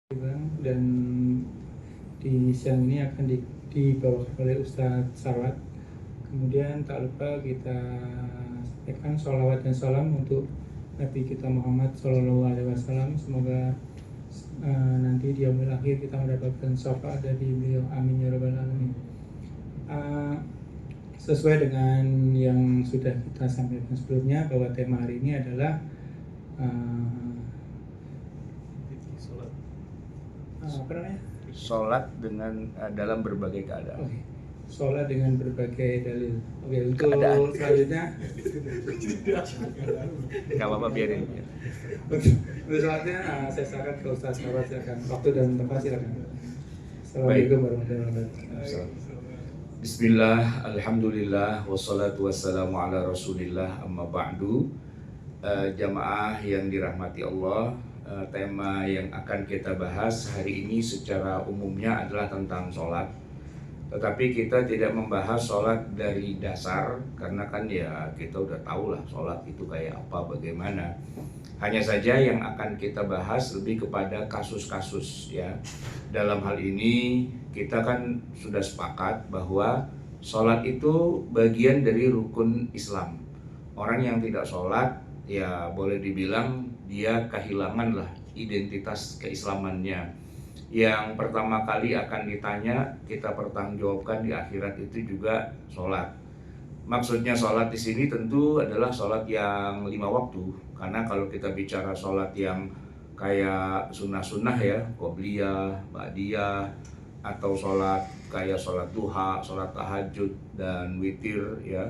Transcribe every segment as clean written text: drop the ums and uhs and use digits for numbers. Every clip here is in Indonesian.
Dan di siang ini akan dibawakan oleh Ustadz Sarwat. Kemudian tak lupa kita sampaikan sholawat dan salam untuk Nabi kita Muhammad Sallallahu Alaihi Wasallam. Semoga nanti di yaumil akhir kita mendapatkan syafaat dari beliau. Amin ya rabbal alamin. Sesuai dengan yang sudah kita sampaikan sebelumnya, bahwa tema hari ini adalah sholat dengan dalam berbagai keadaan. Okay. Sholat dengan berbagai dalil. Oke, untuk Keadaan. selanjutnya Gak apa-apa, biarin. untuk selanjutnya saya silakan ke Ustaz Sarwat, silakan. Waktu dan tempat silakan. Assalamualaikum warahmatullahi wabarakatuh. Bismillah, alhamdulillah, wassalatu wassalamu ala rasulillah, amma ba'du. Jamaah yang dirahmati Allah, tema yang akan kita bahas hari ini secara umumnya adalah tentang sholat. Tetapi kita tidak membahas sholat dari dasar, karena kan ya kita udah tahu lah sholat itu kayak apa, bagaimana. Hanya saja yang akan kita bahas lebih kepada kasus-kasus ya. Dalam hal ini kita kan sudah sepakat bahwa sholat itu bagian dari rukun Islam. Orang yang tidak sholat ya boleh dibilang dia kehilangan lah identitas keislamannya. Yang pertama kali akan ditanya, kita pertanggungjawabkan di akhirat itu juga sholat. Maksudnya sholat di sini tentu adalah sholat yang 5 waktu. Karena kalau kita bicara sholat yang kayak sunnah-sunnah ya, qobliyah, ba'diyah, atau sholat kayak sholat duha, sholat tahajud dan witir ya,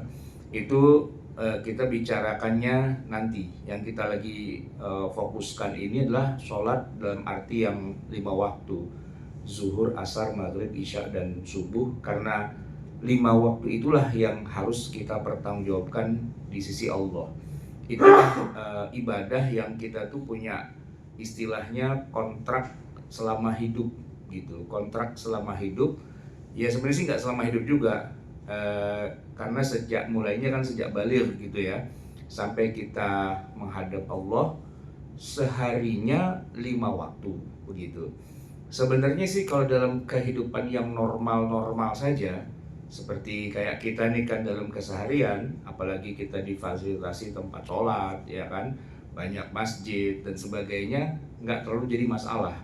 itu kita bicarakannya nanti. Yang kita lagi fokuskan ini adalah sholat dalam arti yang 5 waktu, zuhur, asar, maghrib, isya, dan subuh. Karena 5 waktu itulah yang harus kita pertanggungjawabkan di sisi Allah. Itulah ibadah yang kita tuh punya istilahnya kontrak selama hidup gitu. Kontrak selama hidup ya sebenarnya sih nggak selama hidup juga, karena mulainya kan sejak baligh gitu ya, sampai kita menghadap Allah seharinya 5 waktu begitu. Sebenarnya sih kalau dalam kehidupan yang normal-normal saja, seperti kayak kita nih kan dalam keseharian, apalagi kita difasilitasi tempat sholat ya kan, banyak masjid dan sebagainya, nggak terlalu jadi masalah.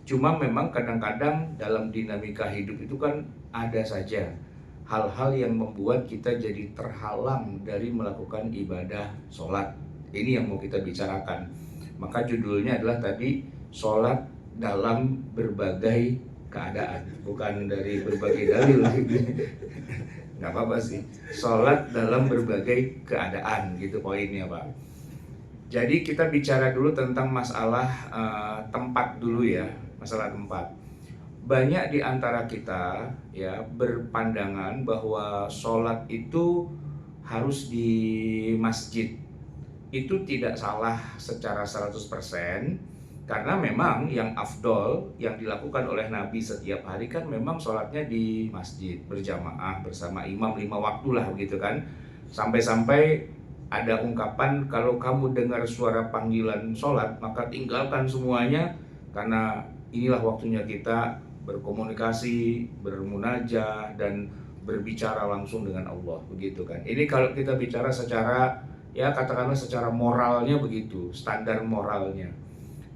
Cuma memang kadang-kadang dalam dinamika hidup itu kan ada saja hal-hal yang membuat kita jadi terhalang dari melakukan ibadah sholat. Ini yang mau kita bicarakan. Maka judulnya adalah tadi sholat dalam berbagai keadaan, bukan dari berbagai dalil. Nggak apa-apa sih, sholat dalam berbagai keadaan gitu poinnya Pak. Jadi kita bicara dulu tentang masalah tempat dulu ya, masalah tempat. Banyak di antara kita ya berpandangan bahwa sholat itu harus di masjid. Itu tidak salah secara 100%, karena memang yang afdol yang dilakukan oleh Nabi setiap hari kan memang sholatnya di masjid berjamaah bersama imam 5 waktu lah begitu kan. Sampai-sampai ada ungkapan, kalau kamu dengar suara panggilan sholat maka tinggalkan semuanya, karena inilah waktunya kita berkomunikasi, bermunajah, dan berbicara langsung dengan Allah begitu kan. Ini kalau kita bicara secara ya katakanlah secara moralnya begitu, standar moralnya.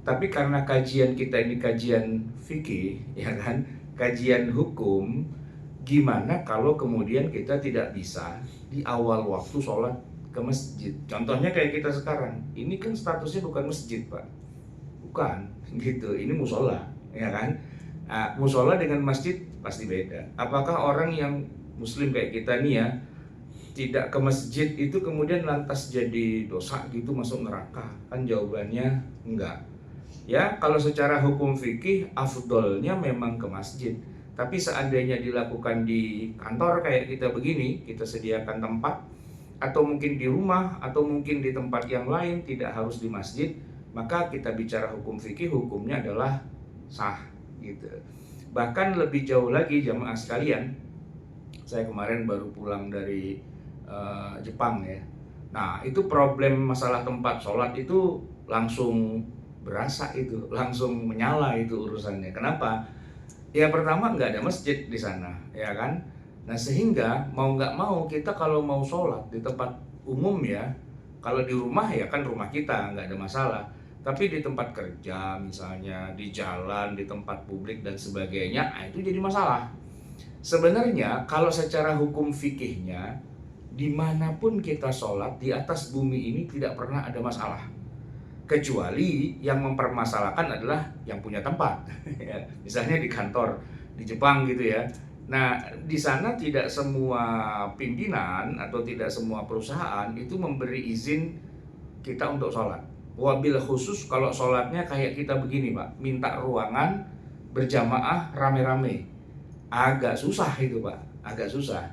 Tapi karena kajian kita ini kajian fikih ya kan, kajian hukum, gimana kalau kemudian kita tidak bisa di awal waktu sholat ke masjid? Contohnya kayak kita sekarang, ini kan statusnya bukan masjid Pak, bukan gitu, ini musola ya kan. Nah, musola dengan masjid pasti beda. Apakah orang yang muslim kayak kita nih ya tidak ke masjid itu kemudian lantas jadi dosa gitu, masuk neraka? Kan jawabannya enggak. Ya kalau secara hukum fikih afdolnya memang ke masjid. Tapi seandainya dilakukan di kantor kayak kita begini, kita sediakan tempat, atau mungkin di rumah, atau mungkin di tempat yang lain, tidak harus di masjid, maka kita bicara hukum fikih, hukumnya adalah sah gitu. Bahkan lebih jauh lagi jamaah sekalian, saya kemarin baru pulang dari Jepang ya. Nah itu problem masalah tempat sholat itu langsung berasa itu, langsung menyala itu urusannya. Kenapa? Ya pertama nggak ada masjid di sana, ya kan? Nah sehingga mau nggak mau kita kalau mau sholat di tempat umum ya, kalau di rumah ya kan rumah kita nggak ada masalah. Tapi di tempat kerja misalnya, di jalan, di tempat publik dan sebagainya, nah itu jadi masalah. Sebenarnya kalau secara hukum fikihnya, dimanapun kita sholat di atas bumi ini tidak pernah ada masalah. Kecuali yang mempermasalahkan adalah yang punya tempat. Ya, misalnya di kantor di Jepang gitu ya. Nah, di sana tidak semua pimpinan atau tidak semua perusahaan itu memberi izin kita untuk sholat. Wabil khusus kalau sholatnya kayak kita begini Pak, minta ruangan berjamaah rame-rame. Agak susah itu Pak, agak susah.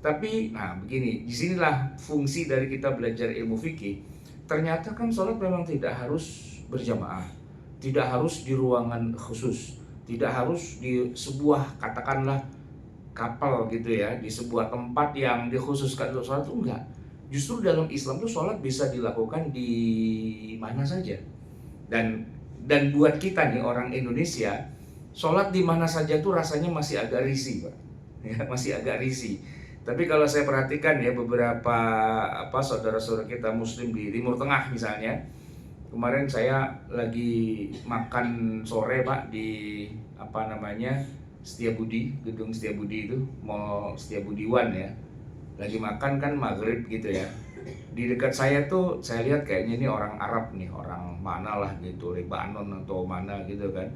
Tapi, nah begini, disinilah fungsi dari kita belajar ilmu fikih. Ternyata kan sholat memang tidak harus berjamaah, tidak harus di ruangan khusus, tidak harus di sebuah katakanlah kapal gitu ya, di sebuah tempat yang dikhususkan untuk sholat itu enggak. Justru dalam Islam tuh sholat bisa dilakukan di mana saja. Dan buat kita nih orang Indonesia, sholat di mana saja tuh rasanya masih agak risih Pak, ya, masih agak risih. Tapi kalau saya perhatikan ya beberapa saudara-saudara kita Muslim di Timur Tengah misalnya, kemarin saya lagi makan sore Pak di Setiabudi, gedung Setiabudi itu, Mall Setiabudi One ya. Lagi makan kan maghrib gitu ya. Di dekat saya tuh saya lihat kayaknya ini orang Arab nih, orang mana lah gitu, Lebanon atau mana gitu kan.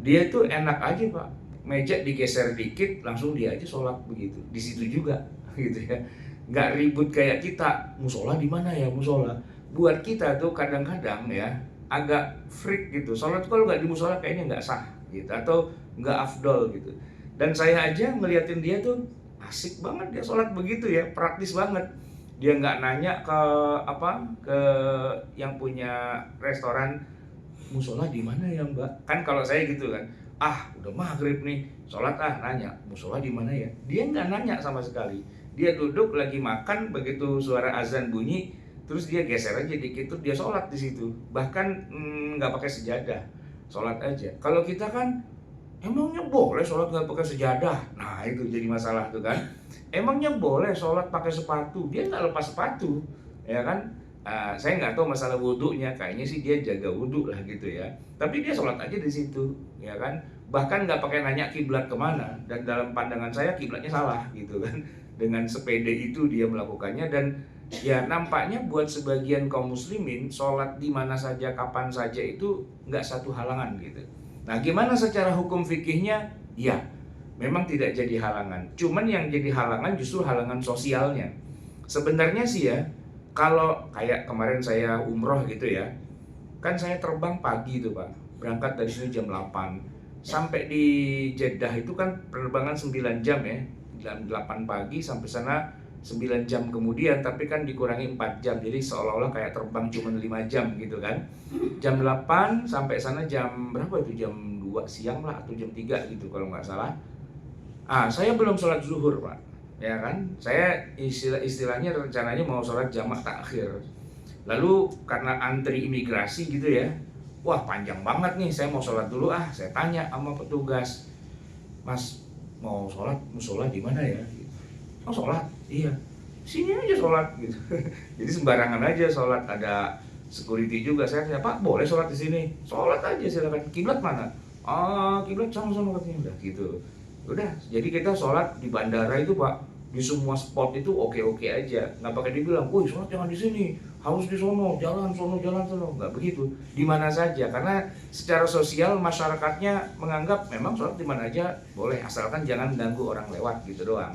Dia tuh enak aja Pak, meja digeser dikit langsung dia aja sholat begitu, di situ juga gitu ya, nggak ribut kayak kita. Musola di mana ya musola? Buat kita tuh kadang-kadang ya agak freak gitu, sholat kalau nggak di musola kayaknya nggak sah gitu atau nggak afdol gitu. Dan saya aja ngeliatin dia tuh asik banget dia sholat begitu ya, praktis banget. Dia nggak nanya ke yang punya restoran, musola di mana ya Mbak? Kan kalau saya gitu kan, udah maghrib nih, sholat nanya, musola di mana ya? Dia nggak nanya sama sekali. Dia duduk lagi makan, begitu suara azan bunyi, terus dia geser aja dikit, terus dia sholat di situ. Bahkan nggak pakai sejadah, sholat aja. Kalau kita kan, emangnya boleh sholat nggak pakai sejadah? Nah itu jadi masalah tuh kan. Emangnya boleh sholat pakai sepatu? Dia nggak lepas sepatu, ya kan? Saya nggak tahu masalah wudhunya, kayaknya sih dia jaga wudhu lah gitu ya. Tapi dia sholat aja di situ, ya kan? Bahkan nggak pakai nanya kiblat kemana. Dan dalam pandangan saya kiblatnya salah gitu kan. Dengan sepede itu dia melakukannya. Dan ya nampaknya buat sebagian kaum muslimin sholat di mana saja kapan saja itu nggak satu halangan gitu. Nah gimana secara hukum fikihnya? Ya memang tidak jadi halangan. Cuman yang jadi halangan justru halangan sosialnya. Sebenarnya sih ya, kalau kayak kemarin saya umroh gitu ya, kan saya terbang pagi itu Pak, berangkat dari sini jam 8, sampai di Jeddah itu kan penerbangan 9 jam ya, jam 8 pagi sampai sana 9 jam kemudian, tapi kan dikurangi 4 jam, jadi seolah-olah kayak terbang cuma 5 jam gitu kan. Jam 8 sampai sana jam berapa itu, jam 2 siang lah atau jam 3 gitu kalau nggak salah. Saya belum sholat zuhur Pak, ya kan. Saya istilahnya rencananya mau sholat jamak takhir. Lalu karena antri imigrasi gitu ya, wah panjang banget nih, saya mau sholat dulu saya tanya sama petugas, Mas mau sholat musola di mana ya? Oh sholat? Iya, sini aja sholat gitu. Jadi sembarangan aja sholat, ada security juga. Saya tanya, Pak boleh sholat di sini? Sholat aja silakan. Kiblat mana? Kiblat sama-sama katanya, udah gitu. Udah, jadi kita sholat di bandara itu Pak, di semua spot itu oke-oke aja, nggak pakai dibilang, woi sholat jangan di sini, harus di sono, jalan sono, nggak begitu, di mana saja, karena secara sosial masyarakatnya menganggap memang sholat di mana aja boleh, asalkan jangan ganggu orang lewat gitu doang.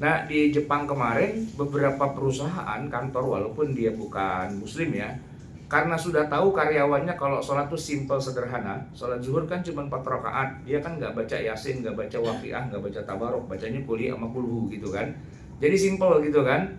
Nah di Jepang kemarin beberapa perusahaan kantor walaupun dia bukan muslim ya, karena sudah tahu karyawannya kalau sholat tuh simple sederhana, sholat zuhur kan cuma 4 rakaat, dia kan nggak baca yasin, nggak baca waqiah, nggak baca tabarok, bacanya kuli sama kulhu gitu kan. Jadi simple gitu kan.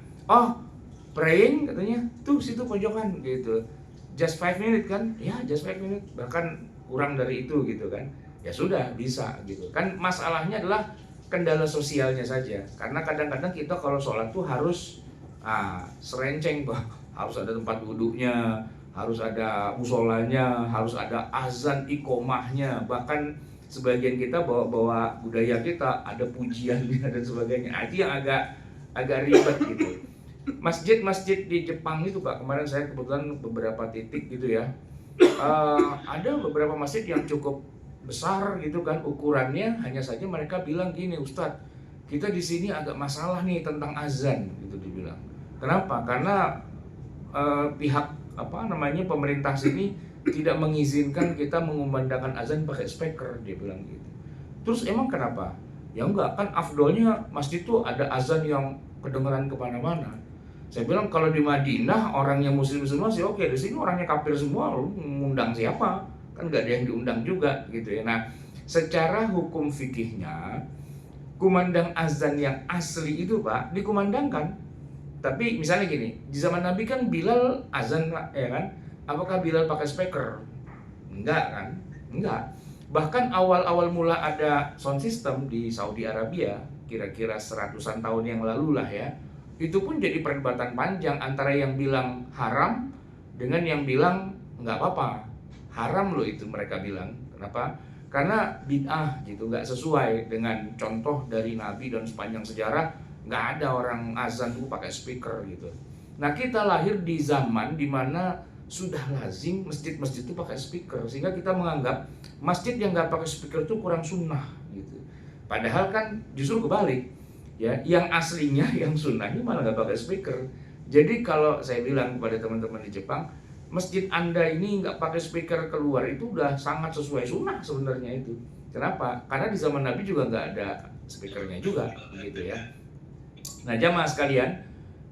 Praying katanya tuh situ pojokan gitu. Just 5 minutes kan? Ya just 5 minutes, bahkan kurang dari itu gitu kan. Ya sudah bisa gitu kan. Masalahnya adalah kendala sosialnya saja. Karena kadang-kadang kita kalau sholat tuh harus serenceng Pak, harus ada tempat wudhunya, harus ada musolanya, harus ada azan iqomahnya, bahkan sebagian kita bawa budaya kita ada pujiannya dan sebagainya. Itu yang agak ribet gitu. Masjid-masjid di Jepang itu Pak, kemarin saya kebetulan beberapa titik gitu ya, ada beberapa masjid yang cukup besar gitu kan ukurannya, hanya saja mereka bilang gini, Ustadz, kita di sini agak masalah nih tentang azan gitu dibilang. Kenapa? Karena pihak pemerintah sini tidak mengizinkan kita mengumandangkan azan pakai speaker, dia bilang gitu. Terus emang kenapa? Ya enggak, kan afdolnya masjid itu ada azan yang kedengeran kemana-mana. Saya bilang kalau di Madinah orangnya muslim semua sih oke, di sini orangnya kafir semua, lu ngundang siapa? Kan nggak ada yang diundang juga gitu ya. Nah, secara hukum fikihnya kumandang azan yang asli itu Pak dikumandangkan. Tapi misalnya gini, di zaman Nabi kan Bilal azan Pak, ya kan? Apakah Bilal pakai speaker? Enggak kan? Enggak. Bahkan awal-awal mula ada sound system di Saudi Arabia, kira-kira 100-an tahun yang lalu lah ya, itu pun jadi perdebatan panjang antara yang bilang haram dengan yang bilang nggak apa-apa. Haram loh itu mereka bilang. Kenapa? Karena bid'ah gitu, nggak sesuai dengan contoh dari Nabi dan sepanjang sejarah. Nggak ada orang azan tuh pakai speaker gitu. Nah, kita lahir di zaman dimana sudah lazim masjid-masjid itu pakai speaker, sehingga kita menganggap masjid yang nggak pakai speaker itu kurang sunnah gitu. Padahal kan justru kebalik ya, yang aslinya yang sunnahnya malah nggak pakai speaker. Jadi kalau saya bilang kepada teman-teman di Jepang, masjid Anda ini nggak pakai speaker keluar itu udah sangat sesuai sunnah sebenarnya itu. Kenapa? Karena di zaman Nabi juga nggak ada speakernya juga begitu ya. Nah, jamaah sekalian,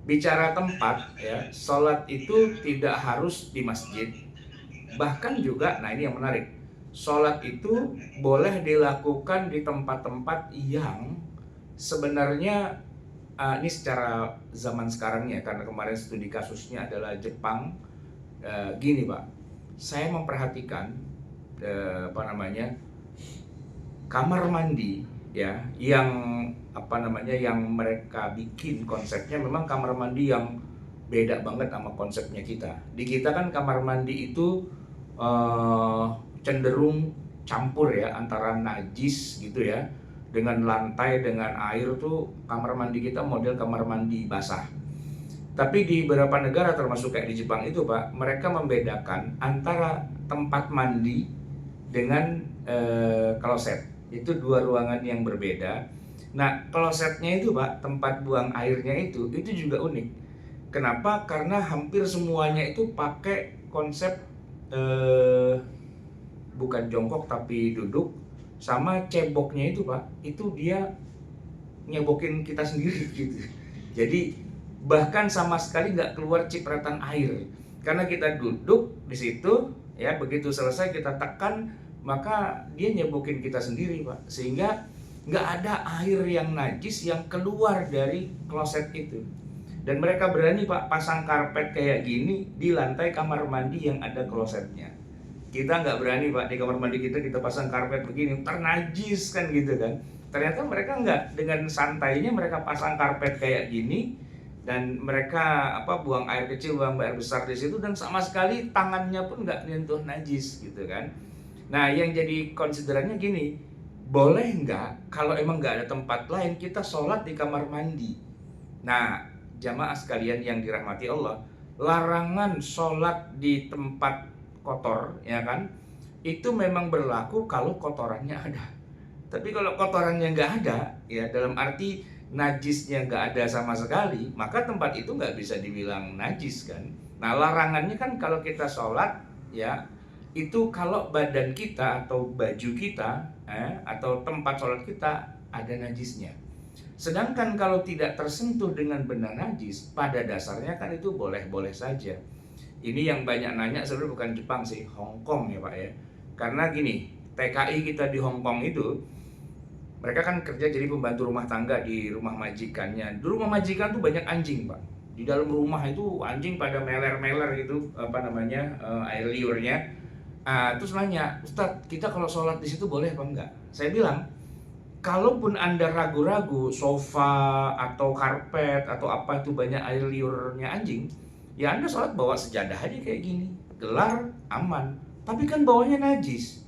bicara tempat ya, sholat itu tidak harus di masjid. Bahkan juga, nah ini yang menarik, sholat itu boleh dilakukan di tempat-tempat yang sebenarnya ini secara zaman sekarang ya, karena kemarin studi kasusnya adalah Jepang. Gini Pak, saya memperhatikan kamar mandi ya, yang mereka bikin konsepnya memang kamar mandi yang beda banget sama konsepnya kita. Di kita kan kamar mandi itu cenderung campur ya, antara najis gitu ya dengan lantai dengan air tuh. Kamar mandi kita model kamar mandi basah. Tapi di beberapa negara termasuk kayak di Jepang itu Pak, mereka membedakan antara tempat mandi dengan kloset. Itu dua ruangan yang berbeda. Nah, klosetnya itu Pak, tempat buang airnya itu juga unik. Kenapa? Karena hampir semuanya itu pakai konsep bukan jongkok tapi duduk, sama ceboknya itu Pak, itu dia nyebokin kita sendiri gitu. Jadi bahkan sama sekali nggak keluar cipratan air, karena kita duduk di situ ya, begitu selesai kita tekan maka dia nyebokin kita sendiri Pak, sehingga nggak ada air yang najis yang keluar dari kloset itu. Dan mereka berani Pak pasang karpet kayak gini di lantai kamar mandi yang ada klosetnya. Kita nggak berani Pak, di kamar mandi kita pasang karpet begini, ntar najis kan gitu kan. Ternyata mereka nggak, dengan santainya mereka pasang karpet kayak gini, dan mereka buang air kecil, buang air besar di situ, dan sama sekali tangannya pun nggak nyentuh najis gitu kan. Nah, yang jadi konsiderannya gini, boleh nggak kalau emang nggak ada tempat lain kita sholat di kamar mandi? Nah, jamaah sekalian yang dirahmati Allah, larangan sholat di tempat kotor ya kan, itu memang berlaku kalau kotorannya ada. Tapi kalau kotorannya nggak ada ya, dalam arti najisnya nggak ada sama sekali, maka tempat itu nggak bisa dibilang najis kan. Nah, larangannya kan kalau kita sholat ya, itu kalau badan kita atau baju kita atau tempat sholat kita ada najisnya. Sedangkan kalau tidak tersentuh dengan benda najis, pada dasarnya kan itu boleh-boleh saja. Ini yang banyak nanya sebenarnya bukan Jepang sih, Hong Kong ya Pak ya. Karena gini, TKI kita di Hong Kong itu, mereka kan kerja jadi pembantu rumah tangga di rumah majikannya. Di rumah majikan tuh banyak anjing Pak. Di dalam rumah itu anjing pada meler-meler gitu, air liurnya. Terus nanya, Ustadz, kita kalau sholat di situ boleh apa enggak? Saya bilang, kalaupun Anda ragu-ragu sofa atau karpet atau apa itu banyak air liurnya anjing, ya Anda sholat bawa sejadah aja kayak gini, gelar aman, tapi kan bawahnya najis,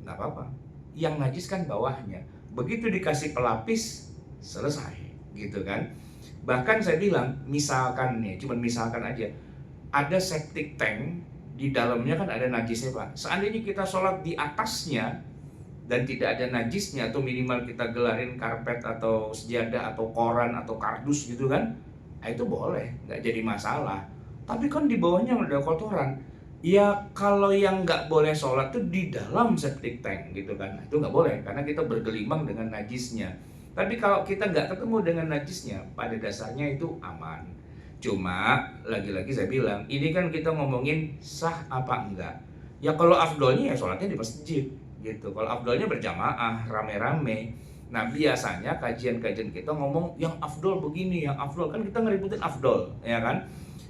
nggak apa-apa. Yang najis kan bawahnya. Begitu dikasih pelapis, selesai, gitu kan. Bahkan saya bilang, misalkan nih, cuman misalkan aja, ada septic tank, di dalamnya kan ada najisnya Pak. Seandainya kita sholat di atasnya dan tidak ada najisnya, atau minimal kita gelarin karpet atau sejadah atau koran atau kardus gitu kan, nah itu boleh, nggak jadi masalah. Tapi kan di bawahnya ada kotoran. Ya kalau yang nggak boleh sholat tuh di dalam septic tank gitu kan, itu nggak boleh karena kita bergelimang dengan najisnya. Tapi kalau kita nggak ketemu dengan najisnya, pada dasarnya itu aman. Cuma lagi-lagi saya bilang, ini kan kita ngomongin sah apa enggak. Ya kalau afdolnya ya sholatnya di masjid gitu. Kalau afdolnya berjamaah, rame-rame. Nah biasanya kajian-kajian kita ngomong yang afdol begini, yang afdol, kan kita ngeributin afdol, ya kan?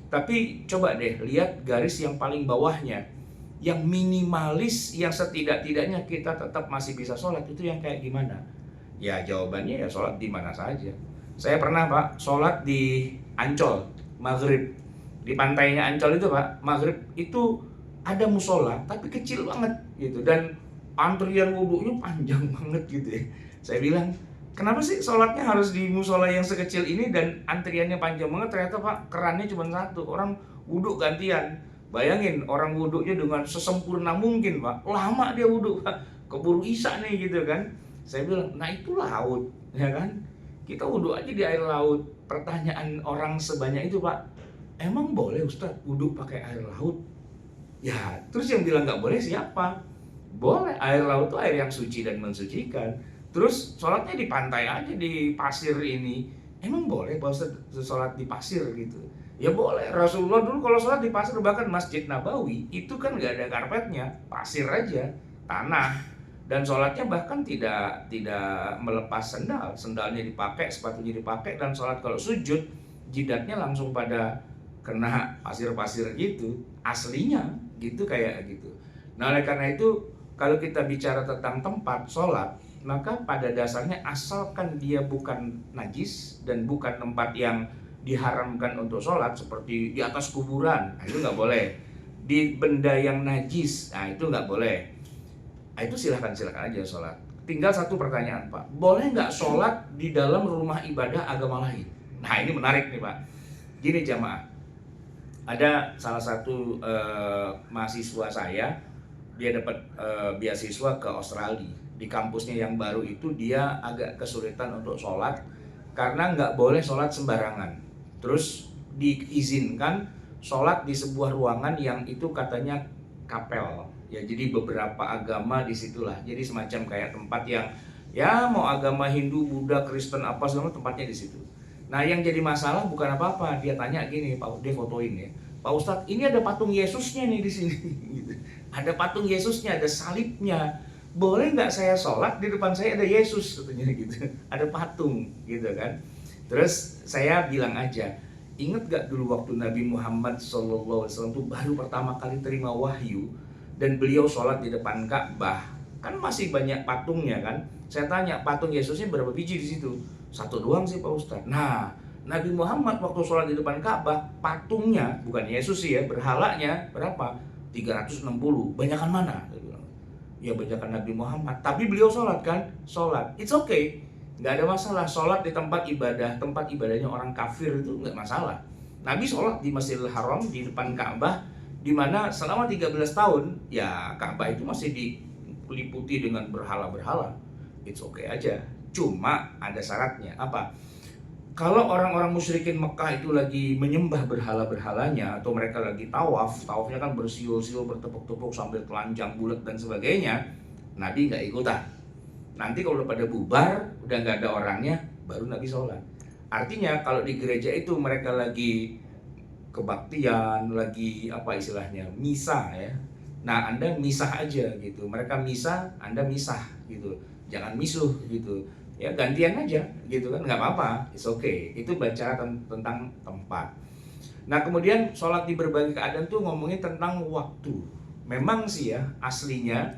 Tapi coba deh lihat garis yang paling bawahnya, yang minimalis, yang setidak-tidaknya kita tetap masih bisa sholat, itu yang kayak gimana? Ya jawabannya ya sholat di mana saja. Saya pernah Pak sholat di Ancol maghrib, di pantainya Ancol itu Pak, maghrib itu ada musola tapi kecil banget gitu, dan antrian wudhunya panjang banget gitu ya. Saya bilang, kenapa sih sholatnya harus di musola yang sekecil ini dan antriannya panjang banget? Ternyata Pak, kerannya cuma satu, orang wudhu gantian. Bayangin orang wudhunya dengan sesempurna mungkin Pak, lama dia wudhu Pak, keburu isya nih gitu kan. Saya bilang, nah itu laut, ya kan? Kita wudhu aja di air laut. Pertanyaan orang sebanyak itu Pak, emang boleh Ustadz wudhu pakai air laut? Ya, terus yang bilang nggak boleh siapa? Boleh, air laut itu air yang suci dan mensucikan. Terus sholatnya di pantai aja, di pasir ini. Emang boleh Pak Ustadz sholat di pasir gitu? Ya boleh, Rasulullah dulu kalau sholat di pasir, bahkan Masjid Nabawi itu kan nggak ada karpetnya, pasir aja, tanah. Dan sholatnya bahkan tidak melepas sendal, sendalnya dipakai, sepatunya dipakai, dan sholat kalau sujud jidatnya langsung pada kena pasir-pasir gitu, aslinya gitu kayak gitu. Nah oleh karena itu kalau kita bicara tentang tempat sholat, maka pada dasarnya asalkan dia bukan najis dan bukan tempat yang diharamkan untuk sholat, seperti di atas kuburan, nah itu nggak boleh. Di benda yang najis, nah itu nggak boleh. Nah, itu silahkan aja sholat. Tinggal satu pertanyaan Pak, boleh nggak sholat di dalam rumah ibadah agama lain? Nah ini menarik nih Pak. Gini jamaah, ada salah satu mahasiswa saya, dia dapat beasiswa ke Australia. Di kampusnya yang baru itu dia agak kesulitan untuk sholat karena nggak boleh sholat sembarangan. Terus diizinkan sholat di sebuah ruangan yang itu katanya kapel. Ya jadi beberapa agama disitulah. Jadi semacam kayak tempat yang ya mau agama Hindu, Buddha, Kristen apa semua tempatnya di situ. Nah yang jadi masalah bukan apa-apa. Dia tanya gini, Pak, dia fotoin ya. Pak Ustadz, ini ada patung Yesusnya nih di sini. Ada patung Yesusnya, ada salibnya. Boleh nggak saya sholat di depan saya ada Yesus katanya gitu. Ada patung gitu kan. Terus saya bilang aja, ingat gak dulu waktu Nabi Muhammad SAW itu baru pertama kali terima wahyu dan beliau sholat di depan Ka'bah, kan masih banyak patungnya kan. Saya tanya, patung Yesusnya berapa biji di situ? Satu doang sih Pak Ustadz. Nah, Nabi Muhammad waktu sholat di depan Ka'bah, patungnya, bukan Yesus sih ya, berhalanya berapa? 360. Banyakan mana? Ya banyakan Nabi Muhammad. Tapi beliau sholat kan? Sholat. It's okay. Nggak ada masalah. Sholat di tempat ibadahnya orang kafir itu nggak masalah. Nabi sholat di Masjidil Haram, di depan Ka'bah, di mana selama 13 tahun ya Ka'bah itu masih diliputi dengan berhala-berhala. It's okay aja. Cuma ada syaratnya. Apa? Kalau orang-orang musyrikin Mekah itu lagi menyembah berhala-berhalanya, atau mereka lagi tawafnya kan bersiul-siul, bertepuk-tepuk sambil telanjang bulat dan sebagainya, Nabi nggak ikutan. Nanti kalau udah pada bubar, udah nggak ada orangnya, baru Nabi sholat. Artinya kalau di gereja itu mereka lagi kebaktian, lagi apa istilahnya, misah ya. Nah Anda misah aja gitu, mereka misah, Anda misah gitu, jangan misuh gitu. Ya gantian aja gitu kan, nggak apa-apa, it's okay. Itu bicara tentang tempat. Nah kemudian sholat di berbagai keadaan tuh ngomongin tentang waktu. Memang sih ya aslinya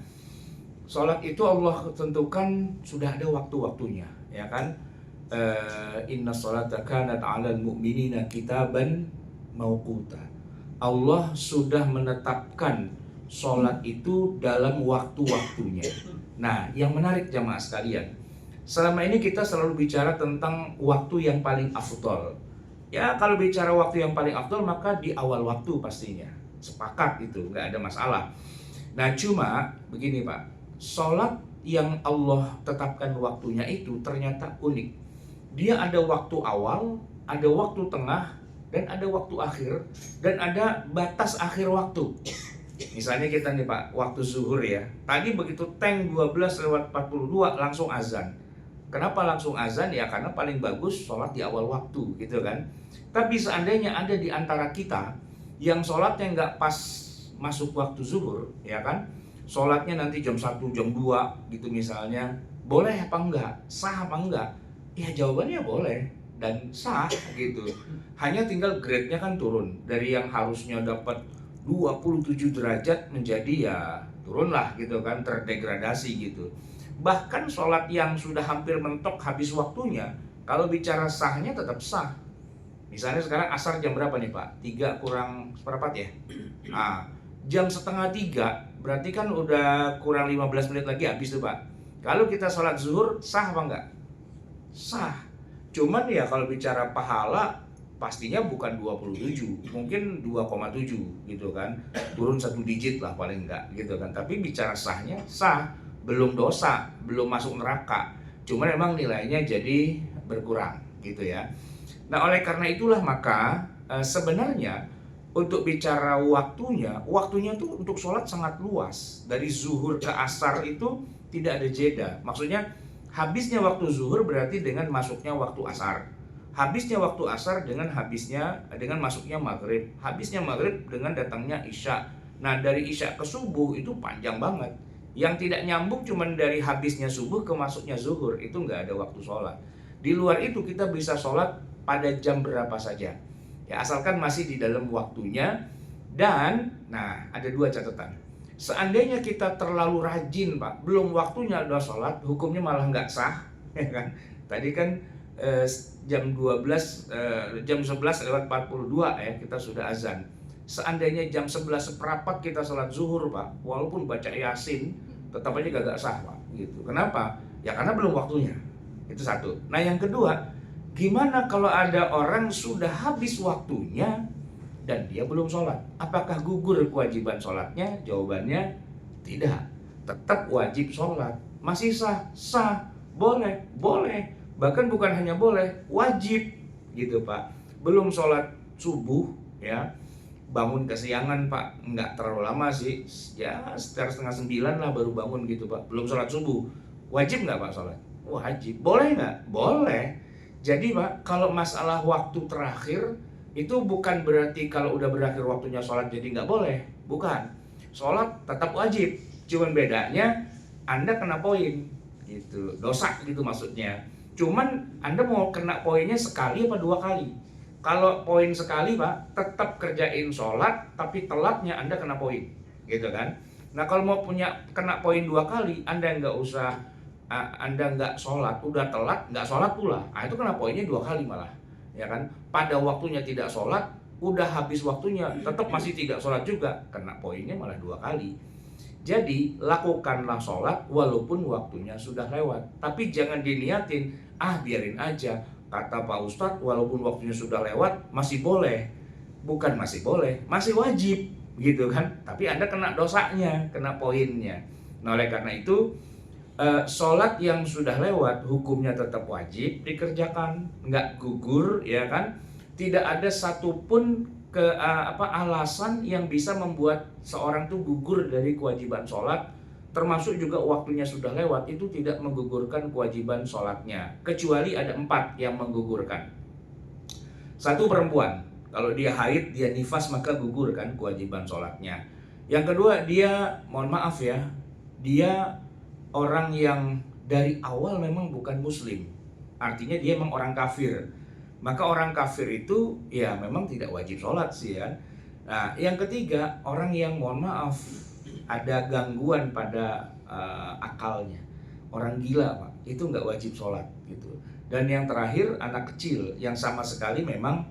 sholat itu Allah tentukan sudah ada waktu-waktunya, ya kan? Inna sholata kanat 'alal mu'minina kitaban mauquta. Allah sudah menetapkan sholat itu dalam waktu-waktunya. Nah, yang menarik jamaah sekalian, selama ini kita selalu bicara tentang waktu yang paling afdol. Ya, kalau bicara waktu yang paling afdol maka di awal waktu pastinya. Sepakat itu, nggak ada masalah. Nah, cuma begini Pak, sholat yang Allah tetapkan waktunya itu ternyata unik. Dia ada waktu awal, ada waktu tengah, dan ada waktu akhir, dan ada batas akhir waktu. Misalnya kita nih Pak, waktu zuhur ya. Tadi begitu teng 12:42 langsung azan. Kenapa langsung azan? Ya karena paling bagus sholat di awal waktu gitu kan. Tapi seandainya ada di antara kita yang sholatnya nggak pas masuk waktu zuhur, ya kan, sholatnya nanti jam 1, jam 2 gitu misalnya, boleh apa enggak? Sah apa enggak? Ya jawabannya boleh dan sah gitu. Hanya tinggal grade-nya kan turun. Dari yang harusnya dapat 27 derajat menjadi ya turunlah gitu kan, terdegradasi gitu. Bahkan sholat yang sudah hampir mentok habis waktunya, kalau bicara sahnya tetap sah. Misalnya sekarang asar jam berapa nih Pak? 3 kurang seperempat ya? Nah, jam setengah 3 berarti kan udah kurang 15 menit lagi habis tuh Pak. Kalau kita sholat zuhur sah apa enggak? Sah. Cuman ya kalau bicara pahala pastinya bukan 27, mungkin 2,7 gitu kan. Turun 1 digit lah paling enggak gitu kan. Tapi bicara sahnya sah, belum dosa, belum masuk neraka. Cuman memang nilainya jadi berkurang gitu ya. Nah, oleh karena itulah maka sebenarnya untuk bicara waktunya tuh untuk sholat sangat luas. Dari zuhur ke asar itu tidak ada jeda. Maksudnya habisnya waktu zuhur berarti dengan masuknya waktu asar. Habisnya waktu asar dengan masuknya maghrib. Habisnya maghrib dengan datangnya isya. Nah, dari isya ke subuh itu panjang banget. Yang tidak nyambung cuman dari habisnya subuh ke masuknya zuhur, itu nggak ada waktu sholat. Di luar itu kita bisa sholat pada jam berapa saja, ya asalkan masih di dalam waktunya. Dan nah, ada 2 catatan. Seandainya kita terlalu rajin Pak, belum waktunya udah sholat, hukumnya malah nggak sah, ya kan? Tadi kan jam 11:42 ya kita sudah azan. Seandainya jam 11 seperempat kita sholat zuhur Pak, walaupun baca yasin tetap aja gak sah Pak gitu. Kenapa? Ya karena belum waktunya. Itu satu. Nah, yang kedua, gimana kalau ada orang sudah habis waktunya dan dia belum sholat? Apakah gugur kewajiban sholatnya? Jawabannya tidak. Tetap wajib sholat. Masih sah? Sah. Boleh? Boleh. Bahkan bukan hanya boleh, wajib gitu Pak. Belum sholat subuh ya, bangun kesiangan Pak, nggak terlalu lama sih, ya sekitar 8:30 lah baru bangun gitu Pak, belum sholat subuh. Wajib nggak Pak sholat? Wajib. Boleh nggak? Boleh. Jadi Pak, kalau masalah waktu terakhir itu bukan berarti kalau udah berakhir waktunya sholat jadi nggak boleh. Bukan. Sholat tetap wajib. Cuman bedanya Anda kena poin gitu, dosa gitu maksudnya. Cuman Anda mau kena poinnya sekali apa 2 kali? Kalau poin sekali Pak, tetap kerjain sholat, tapi telatnya Anda kena poin, gitu kan? Nah, kalau mau kena poin 2 kali, Anda nggak sholat, udah telat, nggak sholat pula. Nah, itu kena poinnya 2 kali malah, ya kan? Pada waktunya tidak sholat, udah habis waktunya, tetap masih tidak sholat juga, kena poinnya malah 2 kali. Jadi lakukanlah sholat walaupun waktunya sudah lewat. Tapi jangan diniatin, biarin aja. Kata Pak Ustadz, walaupun waktunya sudah lewat masih boleh. Bukan masih boleh, masih wajib gitu kan. Tapi Anda kena dosanya, kena poinnya. Nah, oleh karena itu sholat yang sudah lewat hukumnya tetap wajib dikerjakan, nggak gugur ya kan. Tidak ada satupun alasan yang bisa membuat seorang tuh gugur dari kewajiban sholat, termasuk juga waktunya sudah lewat, itu tidak menggugurkan kewajiban sholatnya, kecuali ada 4 yang menggugurkan. 1, perempuan, kalau dia haid, dia nifas, maka gugur kan kewajiban sholatnya. Yang kedua, dia, mohon maaf ya, dia orang yang dari awal memang bukan muslim, artinya dia memang orang kafir. Maka orang kafir itu ya memang tidak wajib sholat sih ya. Nah, yang ketiga, orang yang mohon maaf ada gangguan pada akalnya, orang gila Pak, itu nggak wajib sholat gitu. Dan yang terakhir, anak kecil yang sama sekali memang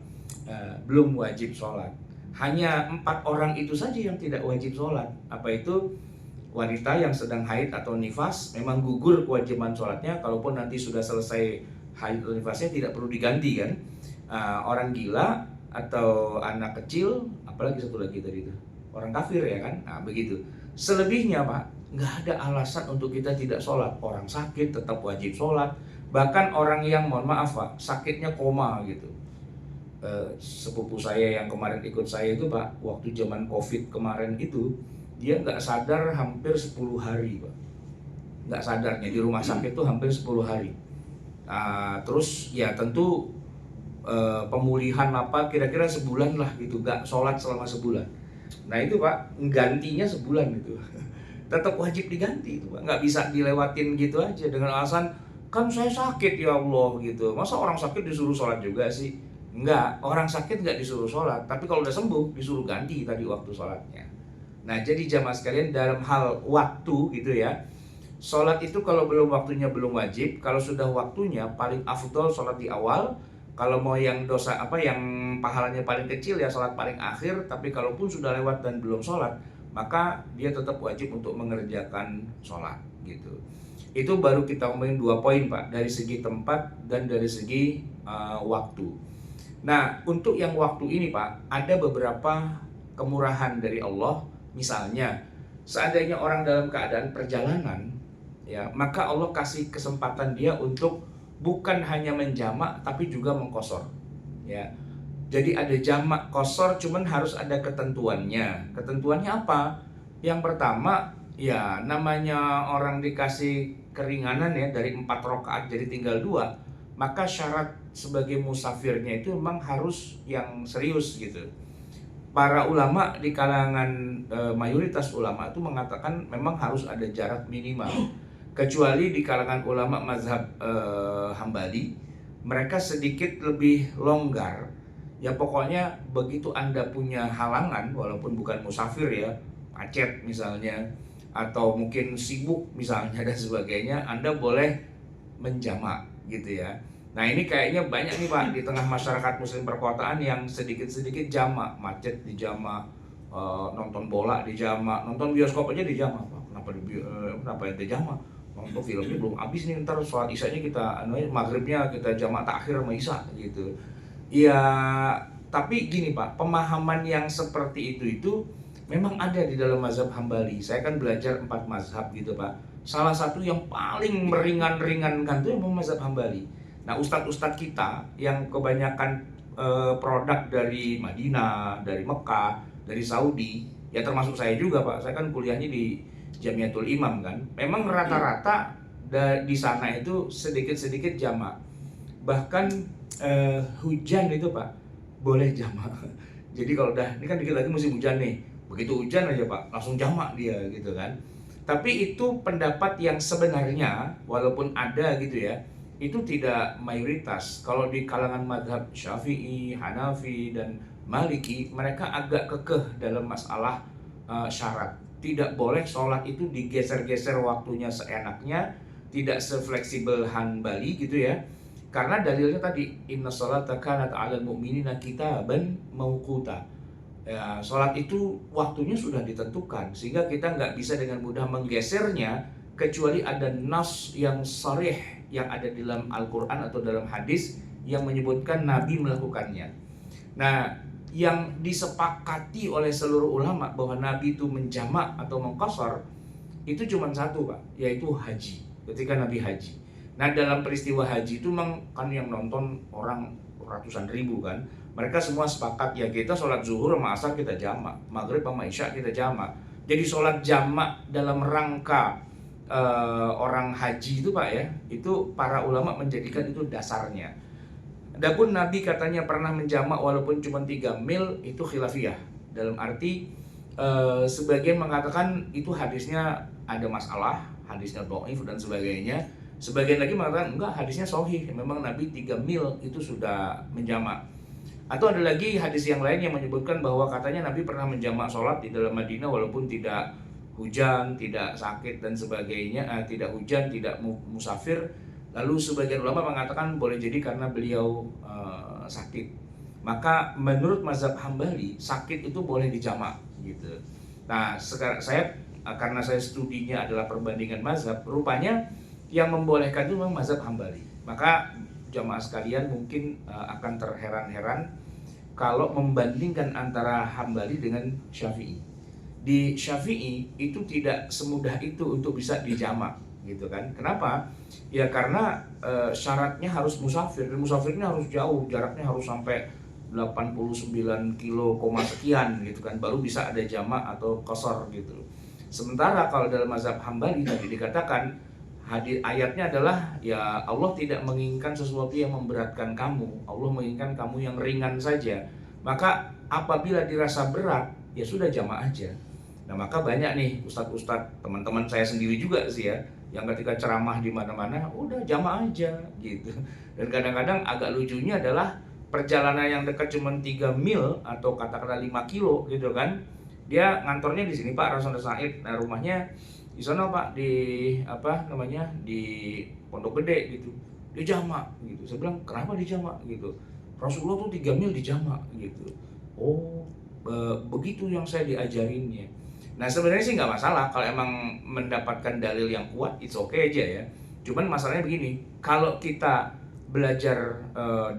belum wajib sholat. Hanya 4 orang itu saja yang tidak wajib sholat. Apa itu? Wanita yang sedang haid atau nifas, memang gugur kewajiban sholatnya. Kalaupun nanti sudah selesai haid atau nifasnya, tidak perlu diganti kan. Orang gila atau anak kecil, apalagi satu lagi tadi itu, orang kafir ya kan. Nah begitu. Selebihnya Pak, nggak ada alasan untuk kita tidak sholat. Orang sakit tetap wajib sholat. Bahkan orang yang, mohon maaf Pak, sakitnya koma gitu. Sepupu saya yang kemarin ikut saya itu Pak, waktu zaman COVID kemarin itu, dia nggak sadar hampir 10 hari Pak. Nggak sadarnya di rumah sakit tuh hampir 10 hari. Terus ya tentu pemulihan apa kira-kira sebulan lah gitu, nggak sholat selama sebulan. Nah itu Pak, gantinya sebulan itu. Tetap wajib diganti itu Pak, nggak bisa dilewatin gitu aja dengan alasan kan saya sakit ya Allah gitu. Masa orang sakit disuruh sholat juga sih? Enggak, orang sakit nggak disuruh sholat, tapi kalau udah sembuh disuruh ganti tadi waktu sholatnya. Nah jadi jamaah sekalian, dalam hal waktu gitu ya, sholat itu kalau belum waktunya belum wajib. Kalau sudah waktunya paling afdol sholat di awal. Kalau mau yang dosa apa yang pahalanya paling kecil ya sholat paling akhir. Tapi kalaupun sudah lewat dan belum sholat, maka dia tetap wajib untuk mengerjakan sholat gitu. Itu baru kita ngomongin 2 poin Pak, dari segi tempat dan dari segi waktu. Nah untuk yang waktu ini Pak, ada beberapa kemurahan dari Allah. Misalnya, seandainya orang dalam keadaan perjalanan, ya, maka Allah kasih kesempatan dia untuk bukan hanya menjamak, tapi juga mengqashar. Ya, jadi ada jamak qashar, cuman harus ada ketentuannya. Ketentuannya apa? Yang pertama, ya namanya orang dikasih keringanan ya dari 4 rakaat jadi tinggal 2, maka syarat sebagai musafirnya itu memang harus yang serius gitu. Para ulama di kalangan mayoritas ulama itu mengatakan memang harus ada jarak minimal. Kecuali di kalangan ulama mazhab Hambali, mereka sedikit lebih longgar. Ya pokoknya begitu Anda punya halangan, walaupun bukan musafir ya, macet misalnya, atau mungkin sibuk misalnya dan sebagainya, Anda boleh menjamak gitu ya. Nah ini kayaknya banyak nih Pak di tengah masyarakat muslim perkotaan yang sedikit-sedikit jamak, macet di jamak, nonton bola di jamak, nonton bioskop aja di jamak Pak. Kenapa ente jamak? Nonton filmnya belum habis nih, ntar sholat isyanya kita, maghribnya kita jamak takhir sama isya gitu. Ya tapi gini Pak, pemahaman yang seperti itu memang ada di dalam mazhab Hambali. Saya kan belajar 4 mazhab gitu Pak. Salah satu yang paling meringan-ringankan itu memang mazhab Hambali. Nah ustadz-ustadz kita yang kebanyakan produk dari Madinah, dari Mekah, dari Saudi, ya termasuk saya juga Pak, saya kan kuliahnya di Jamiatul Imam kan. Memang rata-rata di sana itu sedikit-sedikit jamak. Bahkan hujan itu Pak, boleh jamak. Jadi kalau udah, ini kan dikit lagi musim hujan nih, begitu hujan aja Pak, langsung jamak dia gitu kan. Tapi itu pendapat yang sebenarnya, walaupun ada gitu ya, itu tidak mayoritas. Kalau di kalangan madhab Syafi'i, Hanafi, dan Maliki, mereka agak kekeh dalam masalah syarat. Tidak boleh sholat itu digeser-geser waktunya seenaknya, tidak sefleksibel Hanbali gitu ya. Karena dalilnya tadi, inna sholata kanat 'alal mu'minina kitaban mauquta. Ya, sholat itu waktunya sudah ditentukan, sehingga kita nggak bisa dengan mudah menggesernya kecuali ada nas yang sharih yang ada di dalam Al-Quran atau dalam hadis yang menyebutkan Nabi melakukannya. Nah, yang disepakati oleh seluruh ulama bahwa Nabi itu menjamak atau mengqashar itu cuma satu Pak, yaitu haji, ketika Nabi haji. Nah dalam peristiwa haji itu memang kan yang nonton orang ratusan ribu kan. Mereka semua sepakat ya kita sholat zuhur sama asar kita jamak, maghrib sama isya kita jamak. Jadi sholat jamak dalam rangka orang haji itu Pak ya, itu para ulama menjadikan itu dasarnya. Adapun Nabi katanya pernah menjamak walaupun cuma 3 mil, itu khilafiyah. Dalam arti sebagian mengatakan itu hadisnya ada masalah, hadisnya dhaif dan sebagainya. Sebagian lagi mengatakan enggak, hadisnya sahih, memang Nabi 3 mil itu sudah menjamak. Atau ada lagi hadis yang lain yang menyebutkan bahwa katanya Nabi pernah menjamak sholat di dalam Madinah walaupun tidak hujan, tidak sakit dan sebagainya, tidak hujan, tidak musafir. Lalu sebagian ulama mengatakan boleh jadi karena beliau sakit. maka menurut mazhab Hambali sakit itu boleh dijamak gitu. Nah sekarang karena saya studinya adalah perbandingan mazhab, rupanya yang membolehkan itu memang mazhab Hambali. Maka jamaah sekalian mungkin akan terheran-heran kalau membandingkan antara Hambali dengan Syafi'i. Di Syafi'i itu tidak semudah itu untuk bisa dijamak gitu kan. Kenapa? Ya karena syaratnya harus musafir, dan musafirnya harus jauh, jaraknya harus sampai 89 kilo koma sekian gitu kan, baru bisa ada jamak atau qasar gitu. Sementara kalau dalam mazhab Hambali tadi dikatakan ayatnya adalah ya Allah tidak menginginkan sesuatu yang memberatkan kamu, Allah menginginkan kamu yang ringan saja. Maka apabila dirasa berat ya sudah jamak aja. Nah maka banyak nih ustadz-ustadz, teman-teman saya sendiri juga sih ya, yang ketika ceramah di mana-mana udah jamak aja gitu. Dan kadang-kadang agak lucunya adalah perjalanan yang dekat cuma 3 mil atau katakanlah 5 kilo gitu kan. Dia ngantornya di sini Pak Rasuna Said, nah rumahnya di sana Pak, di apa namanya, di Pondok Gede gitu. Dia jamak gitu. Saya bilang kenapa dijamak gitu? Rasulullah tuh 3 mil dijamak gitu. Oh, begitu yang saya diajarinnya. Nah sebenarnya sih nggak masalah kalau emang mendapatkan dalil yang kuat, it's okay aja ya. Cuman masalahnya begini, kalau kita belajar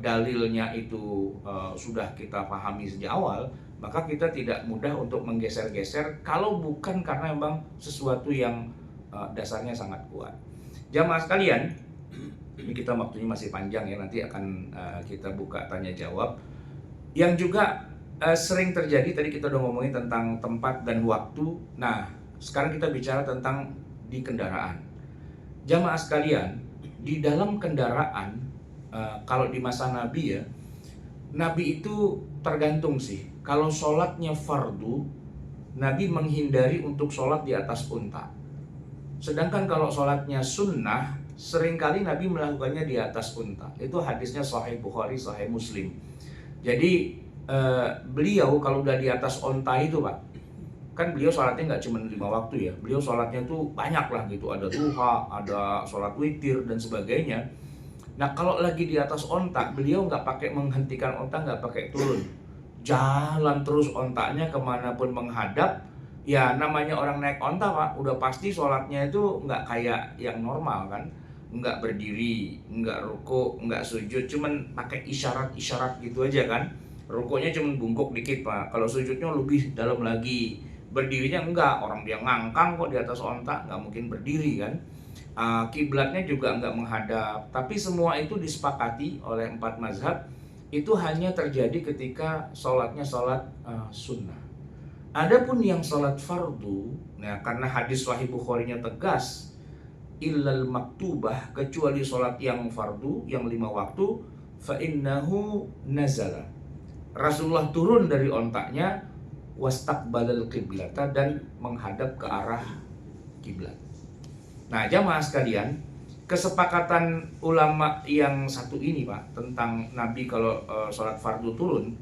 dalilnya itu sudah kita pahami sejak awal, maka kita tidak mudah untuk menggeser-geser kalau bukan karena memang sesuatu yang dasarnya sangat kuat. Jamaah sekalian, ini kita waktunya masih panjang ya, nanti akan kita buka tanya jawab. Yang juga sering terjadi, tadi kita udah ngomongin tentang tempat dan waktu. Nah, sekarang kita bicara tentang di kendaraan. Jamaah sekalian, di dalam kendaraan, kalau di masa Nabi ya, Nabi itu tergantung sih. Kalau sholatnya fardu, Nabi menghindari untuk sholat di atas unta. Sedangkan kalau sholatnya sunnah, seringkali Nabi melakukannya di atas unta. Itu hadisnya Sahih Bukhari, Sahih Muslim. Jadi beliau kalau udah di atas unta itu Pak, kan beliau sholatnya nggak cuma 5 waktu ya. Beliau sholatnya tuh banyak lah gitu. Ada duha, ada sholat witir dan sebagainya. Nah kalau lagi di atas onta, beliau nggak pakai menghentikan onta, nggak pakai turun, jalan terus ontanya kemanapun menghadap. Ya namanya orang naik onta Pak, udah pasti sholatnya itu nggak kayak yang normal kan, nggak berdiri, nggak ruku, nggak sujud, cuman pakai isyarat-isyarat gitu aja kan. Rukunya cuman bungkuk dikit Pak, kalau sujudnya lebih dalam lagi, berdirinya enggak, orang dia ngangkang kok di atas onta, nggak mungkin berdiri kan. Kiblatnya juga nggak menghadap, tapi semua itu disepakati oleh 4 mazhab. Itu hanya terjadi ketika sholatnya sholat sunnah. Adapun yang sholat fardu, nah karena hadis Sahih Bukhari-nya tegas, illal maktubah, kecuali sholat yang fardu, yang 5 waktu, fa innahu nazala, Rasulullah turun dari ontaknya, wastaqbalal qiblata, dan menghadap ke arah kiblat. Nah jamaah sekalian, kesepakatan ulama yang satu ini Pak, tentang Nabi kalau sholat fardu turun,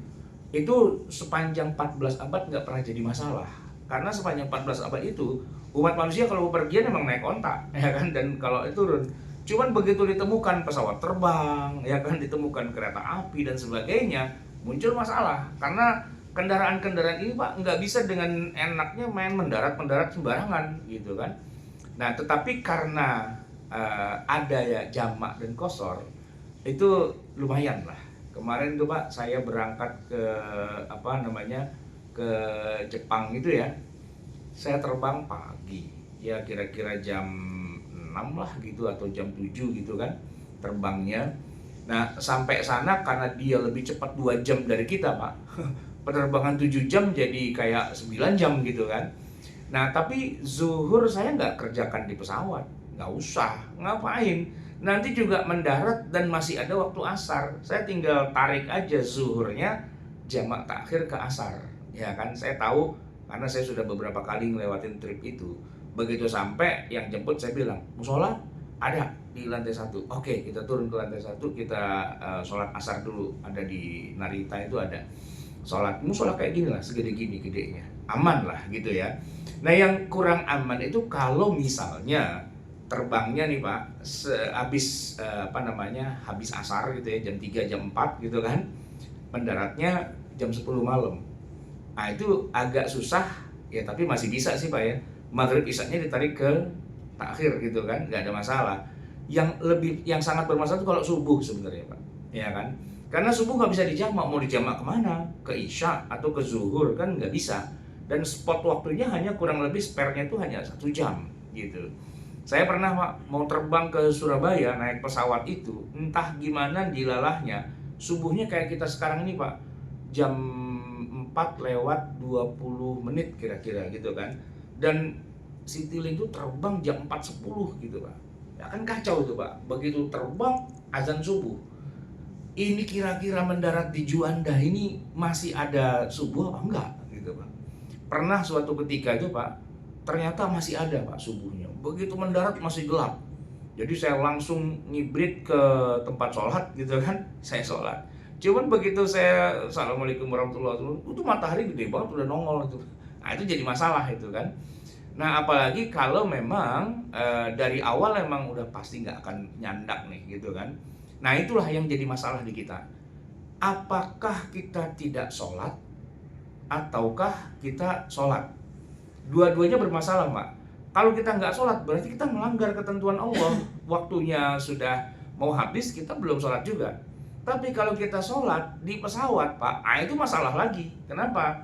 itu sepanjang 14 abad nggak pernah jadi masalah. Karena sepanjang 14 abad itu, umat manusia kalau bepergian memang naik onta, ya kan, dan kalau itu turun. Cuman begitu ditemukan pesawat terbang, ya kan, ditemukan kereta api dan sebagainya, muncul masalah. Karena kendaraan-kendaraan ini Pak nggak bisa dengan enaknya main mendarat sembarangan gitu kan. Nah tetapi karena ada ya jamak dan qasar, itu lumayan lah. Kemarin tuh Pak saya berangkat ke ke Jepang itu ya, saya terbang pagi ya, kira-kira jam 6 lah gitu atau jam 7 gitu kan terbangnya. Nah sampai sana karena dia lebih cepat 2 jam dari kita Pak, penerbangan 7 jam jadi kayak 9 jam gitu kan. Nah tapi zuhur saya nggak kerjakan di pesawat, nggak usah, ngapain, nanti juga mendarat dan masih ada waktu asar, saya tinggal tarik aja zuhurnya jamak takhir ke asar, ya kan. Saya tahu karena saya sudah beberapa kali ngelewatin trip itu. Begitu sampai yang jemput saya bilang, musola ada di lantai 1, oke kita turun ke lantai 1, kita sholat asar dulu, ada di Narita itu ada sholat musola kayak gini lah, segede gini gedenya, aman lah gitu ya. Nah yang kurang aman itu kalau misalnya terbangnya nih Pak habis habis asar gitu ya, jam 3 jam 4 gitu kan, mendaratnya jam 10 malam. Nah itu agak susah ya, tapi masih bisa sih Pak ya. Maghrib isanya ditarik ke takhir gitu kan, nggak ada masalah. Yang sangat bermasalah itu kalau subuh sebenarnya Pak, ya kan? Karena subuh nggak bisa dijamak, mau dijamak kemana? Ke isya atau ke zuhur kan nggak bisa. Dan spot waktunya hanya kurang lebih spare-nya itu hanya 1 jam gitu. Saya pernah Pak mau terbang ke Surabaya naik pesawat itu, entah gimana dilalahnya, subuhnya kayak kita sekarang ini Pak, jam 4 lewat 20 menit kira-kira gitu kan. Dan Citylink itu terbang jam 4.10 gitu Pak. Ya kan kacau itu Pak. Begitu terbang azan subuh. Ini kira-kira mendarat di Juanda ini masih ada subuh apa enggak gitu Pak. Pernah suatu ketika itu Pak, ternyata masih ada Pak subuhnya. Begitu mendarat masih gelap. Jadi saya langsung ngibrit ke tempat sholat gitu kan, saya sholat. Cuman begitu saya assalamualaikum warahmatullahi wabarakatuh, itu matahari gede banget udah nongol itu. Nah itu jadi masalah itu kan. Nah apalagi kalau memang dari awal memang udah pasti nggak akan nyandak nih gitu kan. Nah itulah yang jadi masalah di kita. Apakah kita tidak sholat ataukah kita sholat? Dua-duanya bermasalah Pak. Kalau kita nggak sholat berarti kita melanggar ketentuan Allah. Waktunya sudah mau habis kita belum sholat juga. Tapi kalau kita sholat di pesawat Pak, itu masalah lagi. Kenapa?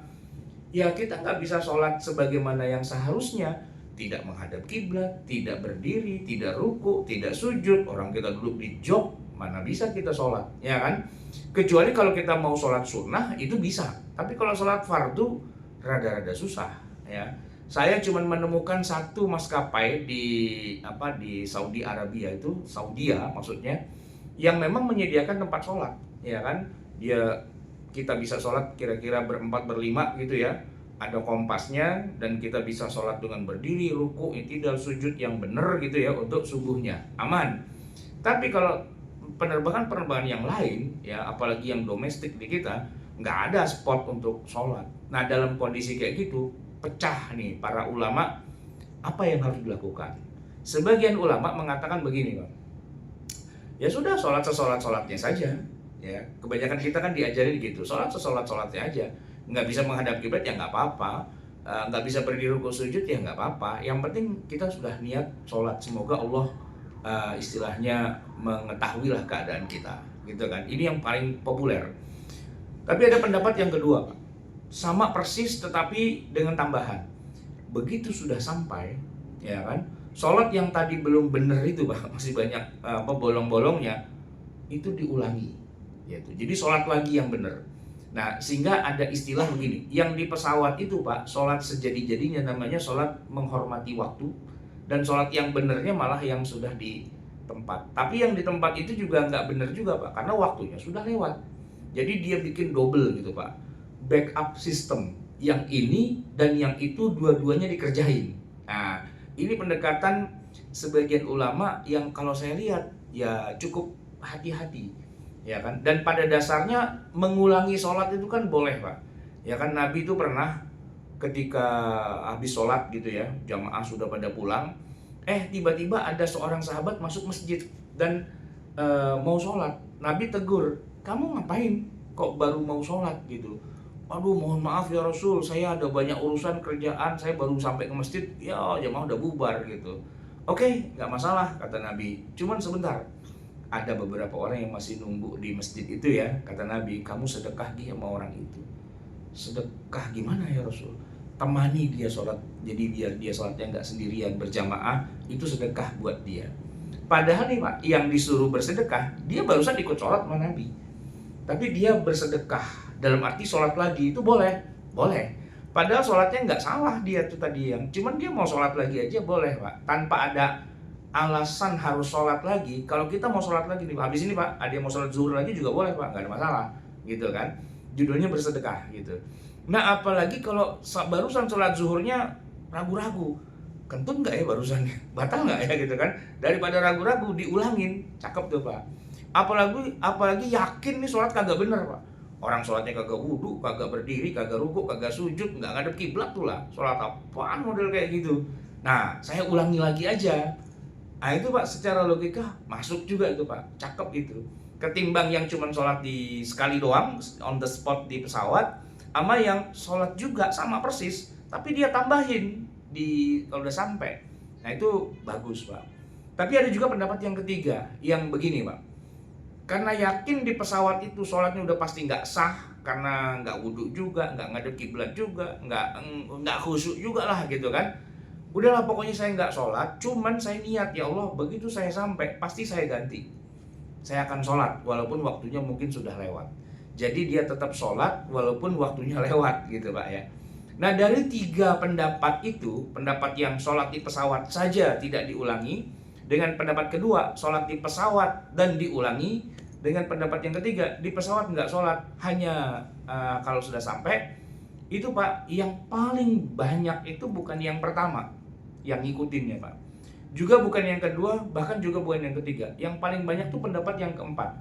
Ya kita nggak bisa sholat sebagaimana yang seharusnya. Tidak menghadap kiblat, tidak berdiri, tidak ruku, tidak sujud. Orang kita duduk di jok, mana bisa kita sholat, ya kan? Kecuali kalau kita mau sholat sunnah itu bisa. Tapi kalau sholat fardu rada-rada susah, ya. Saya cuma menemukan satu maskapai di Saudi Arabia itu, Saudia maksudnya, yang memang menyediakan tempat sholat, ya kan? Kita bisa sholat kira-kira berempat berlima gitu ya. Ada kompasnya dan kita bisa sholat dengan berdiri, ruku, i'tidal, sujud yang benar gitu ya untuk subuhnya, aman. Tapi kalau penerbangan yang lain ya, apalagi yang domestik di kita, nggak ada spot untuk sholat. Nah dalam kondisi kayak gitu pecah nih para ulama, apa yang harus dilakukan? Sebagian ulama mengatakan begini Pak, ya sudah sholat sesolat-sholatnya saja ya. Kebanyakan kita kan diajarin gitu, sholat sesolat-sholatnya aja. Nggak bisa menghadap kiblat ya nggak apa-apa, nggak bisa berdiri ruku sujud ya nggak apa-apa. Yang penting kita sudah niat sholat, semoga Allah istilahnya mengetahui lah keadaan kita gitu kan. Ini yang paling populer. Tapi ada pendapat yang kedua Pak, sama persis tetapi dengan tambahan. Begitu sudah sampai ya kan, sholat yang tadi belum benar itu Pak, masih banyak bolong-bolongnya, itu diulangi gitu. Jadi sholat lagi yang benar. Nah sehingga ada istilah begini, yang di pesawat itu Pak, sholat sejadi-jadinya namanya sholat menghormati waktu. Dan sholat yang benernya malah yang sudah di tempat. Tapi yang di tempat itu juga nggak bener juga Pak, karena waktunya sudah lewat. Jadi dia bikin double gitu Pak, backup system. Yang ini dan yang itu dua-duanya dikerjain. Nah ini pendekatan sebagian ulama yang kalau saya lihat ya cukup hati-hati, ya kan. Dan pada dasarnya mengulangi sholat itu kan boleh Pak, ya kan. Nabi itu pernah ketika habis sholat gitu ya, jamaah sudah pada pulang, tiba-tiba ada seorang sahabat masuk masjid dan mau sholat. Nabi tegur, kamu ngapain kok baru mau sholat gitu? Aduh mohon maaf ya Rasul, saya ada banyak urusan kerjaan, saya baru sampai ke masjid, ya jamaah udah bubar gitu. Oke, nggak masalah kata Nabi, cuman sebentar, ada beberapa orang yang masih nunggu di masjid itu ya. Kata Nabi, kamu sedekah dia sama orang itu. Sedekah gimana ya Rasul? Temani dia sholat, jadi biar dia sholatnya nggak sendirian, berjamaah, itu sedekah buat dia. Padahal nih Pak, yang disuruh bersedekah, dia barusan ikut sholat sama Nabi, tapi dia bersedekah dalam arti sholat lagi, itu boleh. Padahal sholatnya nggak salah dia tuh tadi, yang cuman dia mau sholat lagi aja boleh Pak, tanpa ada alasan harus sholat lagi. Kalau kita mau sholat lagi nih Pak, habis ini Pak, ada yang mau sholat zuhur lagi juga boleh Pak, nggak ada masalah gitu kan. Judulnya bersedekah gitu. Nah apalagi kalau barusan sholat zuhurnya ragu-ragu, kentut nggak ya barusannya, batal nggak ya gitu kan. Daripada ragu-ragu diulangin, cakep tuh Pak. Apalagi yakin nih sholat kagak bener Pak. Orang sholatnya kagak wudhu, kagak berdiri, kagak rukuk, kagak sujud, nggak ngadep kiblat tuh lah. Sholat apaan model kayak gitu. Nah saya ulangi lagi aja. Nah itu Pak secara logika masuk juga itu Pak, cakep itu. ketimbang yang cuma sholat di sekali doang on the spot di pesawat, sama yang sholat juga sama persis tapi dia tambahin di kalau udah sampai. Nah itu bagus Pak. Tapi ada juga pendapat yang ketiga yang begini Pak, karena yakin di pesawat itu sholatnya udah pasti nggak sah karena nggak wudhu juga, nggak ngadep kiblat juga, nggak khusyuk juga lah gitu kan. Udahlah pokoknya saya nggak sholat, cuman saya niat ya Allah begitu saya sampai pasti saya ganti, saya akan sholat walaupun waktunya mungkin sudah lewat. Jadi dia tetap sholat walaupun waktunya lewat gitu Pak ya. Nah dari 3 pendapat itu, pendapat yang sholat di pesawat saja tidak diulangi, dengan pendapat kedua sholat di pesawat dan diulangi, dengan pendapat yang ketiga di pesawat nggak sholat, hanya kalau sudah sampai. Itu Pak, yang paling banyak itu bukan yang pertama yang ngikutinnya Pak, juga bukan yang kedua, bahkan juga bukan yang ketiga. Yang paling banyak tuh pendapat yang keempat.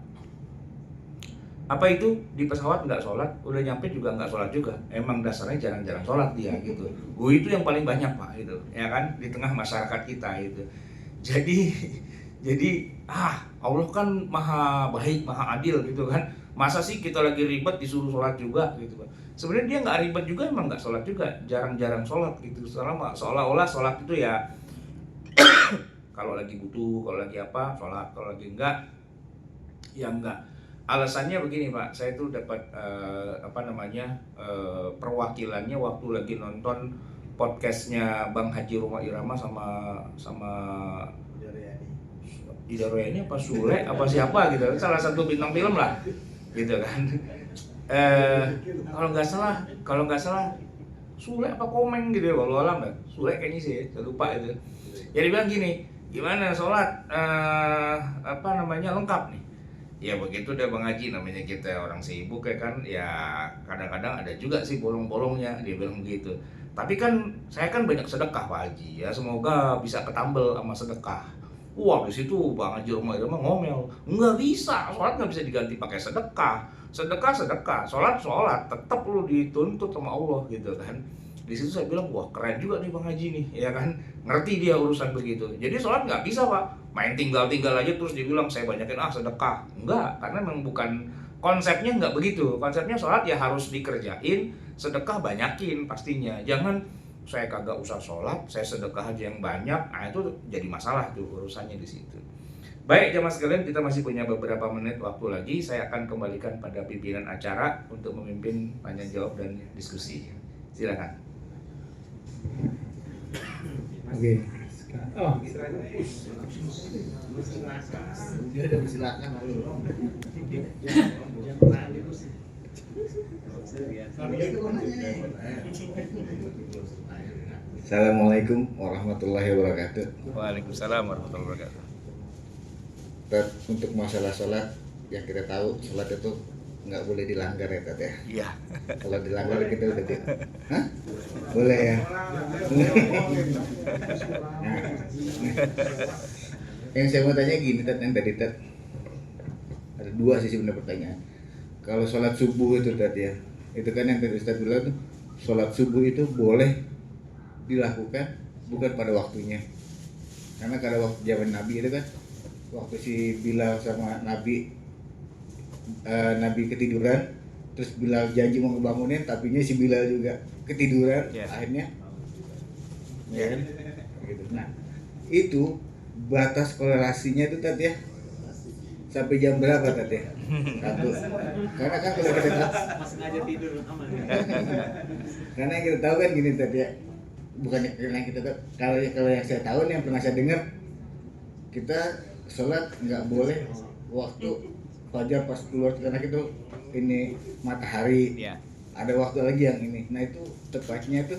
Apa itu? Di pesawat nggak sholat, udah nyampe juga nggak sholat juga. Emang dasarnya jarang-jarang sholat dia gitu. Itu yang paling banyak Pak itu, ya kan, di tengah masyarakat kita itu. Jadi Allah kan maha baik, maha adil gitu kan. Masa sih kita lagi ribet disuruh sholat juga gitu Pak. Sebenarnya dia nggak ribet juga, emang nggak sholat juga, jarang-jarang sholat gitu. Seolah-olah sholat itu ya kalau lagi butuh, kalau lagi apa sholat, kalau lagi enggak ya enggak. Alasannya begini Pak, saya tuh dapat perwakilannya waktu lagi nonton podcastnya Bang Haji Roma Irama sama Ida Royani apa Sule apa siapa gitu, salah satu bintang film lah gitu kan. Kalau nggak salah Sule apa Komeng gitu ya, walau alam kan Sule kayaknya sih, saya lupa itu. Jadi bilang gini, gimana sholat lengkap nih. Ya begitu deh Bang Haji, namanya kita orang sibuk ya kan, ya kadang-kadang ada juga sih bolong-bolongnya, dia bilang gitu. Tapi kan saya kan banyak sedekah Pak Haji, ya semoga bisa ketambel sama sedekah. Wah di situ Bang Haji Roma Irama ngomel, nggak bisa, sholat nggak bisa diganti pakai sedekah. Sedekah, sholat, tetap lu dituntut sama Allah gitu kan. Di situ saya bilang, wah keren juga nih Bang Haji nih, ya kan, ngerti dia urusan begitu. Jadi sholat nggak bisa Pak main tinggal aja terus dibilang saya banyakin sedekah. Enggak, karena memang bukan konsepnya, nggak begitu. Konsepnya sholat ya harus dikerjain, sedekah banyakin pastinya. Jangan saya kagak usah sholat, saya sedekah aja yang banyak. Nah itu jadi masalah tuh urusannya di situ. Baik jamaah sekalian, kita masih punya beberapa menit waktu lagi. Saya akan kembalikan pada pimpinan acara untuk memimpin tanya jawab dan diskusi. Silakan. Oke. Oh, silakan. Assalamualaikum warahmatullahi wabarakatuh. Waalaikumsalam warahmatullahi wabarakatuh. Untuk masalah sholat, yang kita tahu sholat itu nggak boleh dilanggar ya Tat ya. Iya. Kalau dilanggar kita udah boleh ya. Nah, yang saya mau tanya gini Tat, yang tadi Tat ada 2 sih sebenarnya pertanyaan. Kalau sholat subuh itu Tat ya, itu kan yang tadi Ustaz bilang tuh, sholat subuh itu boleh dilakukan bukan pada waktunya. Karena kalau waktu zaman Nabi itu kan, waktu si Bilal sama Nabi ketiduran, terus Bilal janji mau ngebangunin, tapinya si Bilal juga ketiduran, akhirnya ya kan? Gitu. Nah itu batas kolerasinya itu Tat ya, sampai jam berapa Tat ya? Satu. Karena kan kalau kita tahu, karena yang kita tahu kan gini Tat ya, bukan yang kita tahu, kalau yang saya tahu nih, yang pernah saya dengar, kita sholat nggak boleh waktu fajar pas keluar karena itu ini matahari. Ada waktu lagi yang ini. Nah itu tepatnya tuh,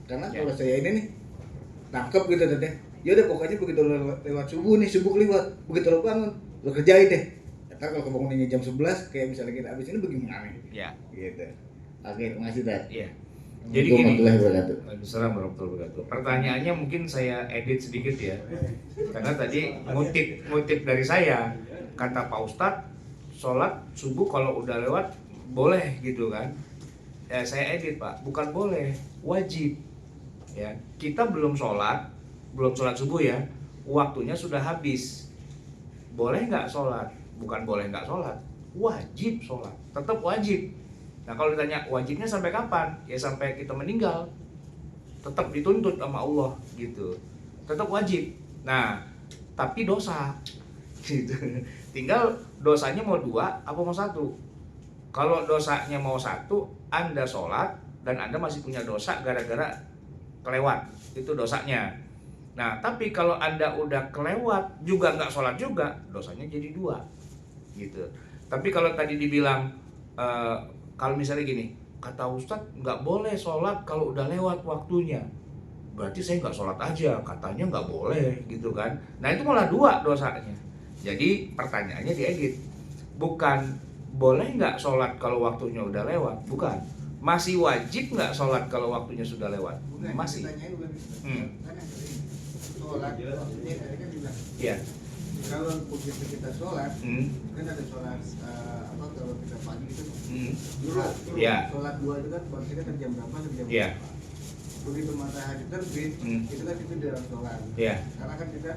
karena kalau saya ini nih tangkep gitu Tat ya. Ya udah pokoknya begitu lewat subuh nih, subuh lewat, begitu lo bangun, lo kerjain deh. Ntar kalau kebangunannya jam 11 kayak misalnya kita habis ini bagaimana? Iya. Gitu. Oke, terima kasih Tat. Iya. Jadi gini, Assalamualaikum warahmatullahi wabarakatuh. Pertanyaannya mungkin saya edit sedikit ya, karena tadi ngutip dari saya, kata Pak Ustadz, sholat subuh kalau udah lewat boleh gitu kan? Ya saya edit Pak, bukan boleh, wajib. Ya kita belum sholat subuh ya, waktunya sudah habis. Boleh nggak sholat? bukan boleh nggak sholat, wajib sholat, tetap wajib. Nah kalau ditanya wajibnya sampai kapan? Ya sampai kita meninggal, tetap dituntut sama Allah gitu, tetap wajib. Nah tapi dosa gitu. Tinggal dosanya mau 2 apa mau 1. Kalau dosanya mau 1, Anda sholat dan Anda masih punya dosa gara-gara kelewat, itu dosanya. Nah tapi kalau Anda udah kelewat juga nggak sholat juga, dosanya jadi 2 gitu. Tapi kalau tadi dibilang kalau misalnya gini, kata Ustadz nggak boleh sholat kalau udah lewat waktunya, berarti saya nggak sholat aja, katanya nggak boleh gitu kan. Nah itu malah 2 dosanya. Jadi pertanyaannya diedit, bukan boleh nggak sholat kalau waktunya udah lewat, bukan. Masih wajib nggak sholat kalau waktunya sudah lewat? Bukan, Masih. Sholat waktunya tadi kan bilang. Iya. Kalau begitu kita sholat, kan ada sholat kalau kita pagi itu dulu Iya. sholat 2 itu kan berarti kan jam berapa sampai jam Iya. berapa. Begitu matahari terbit, itu kan itu dalam sholat. Iya. Karena kan kita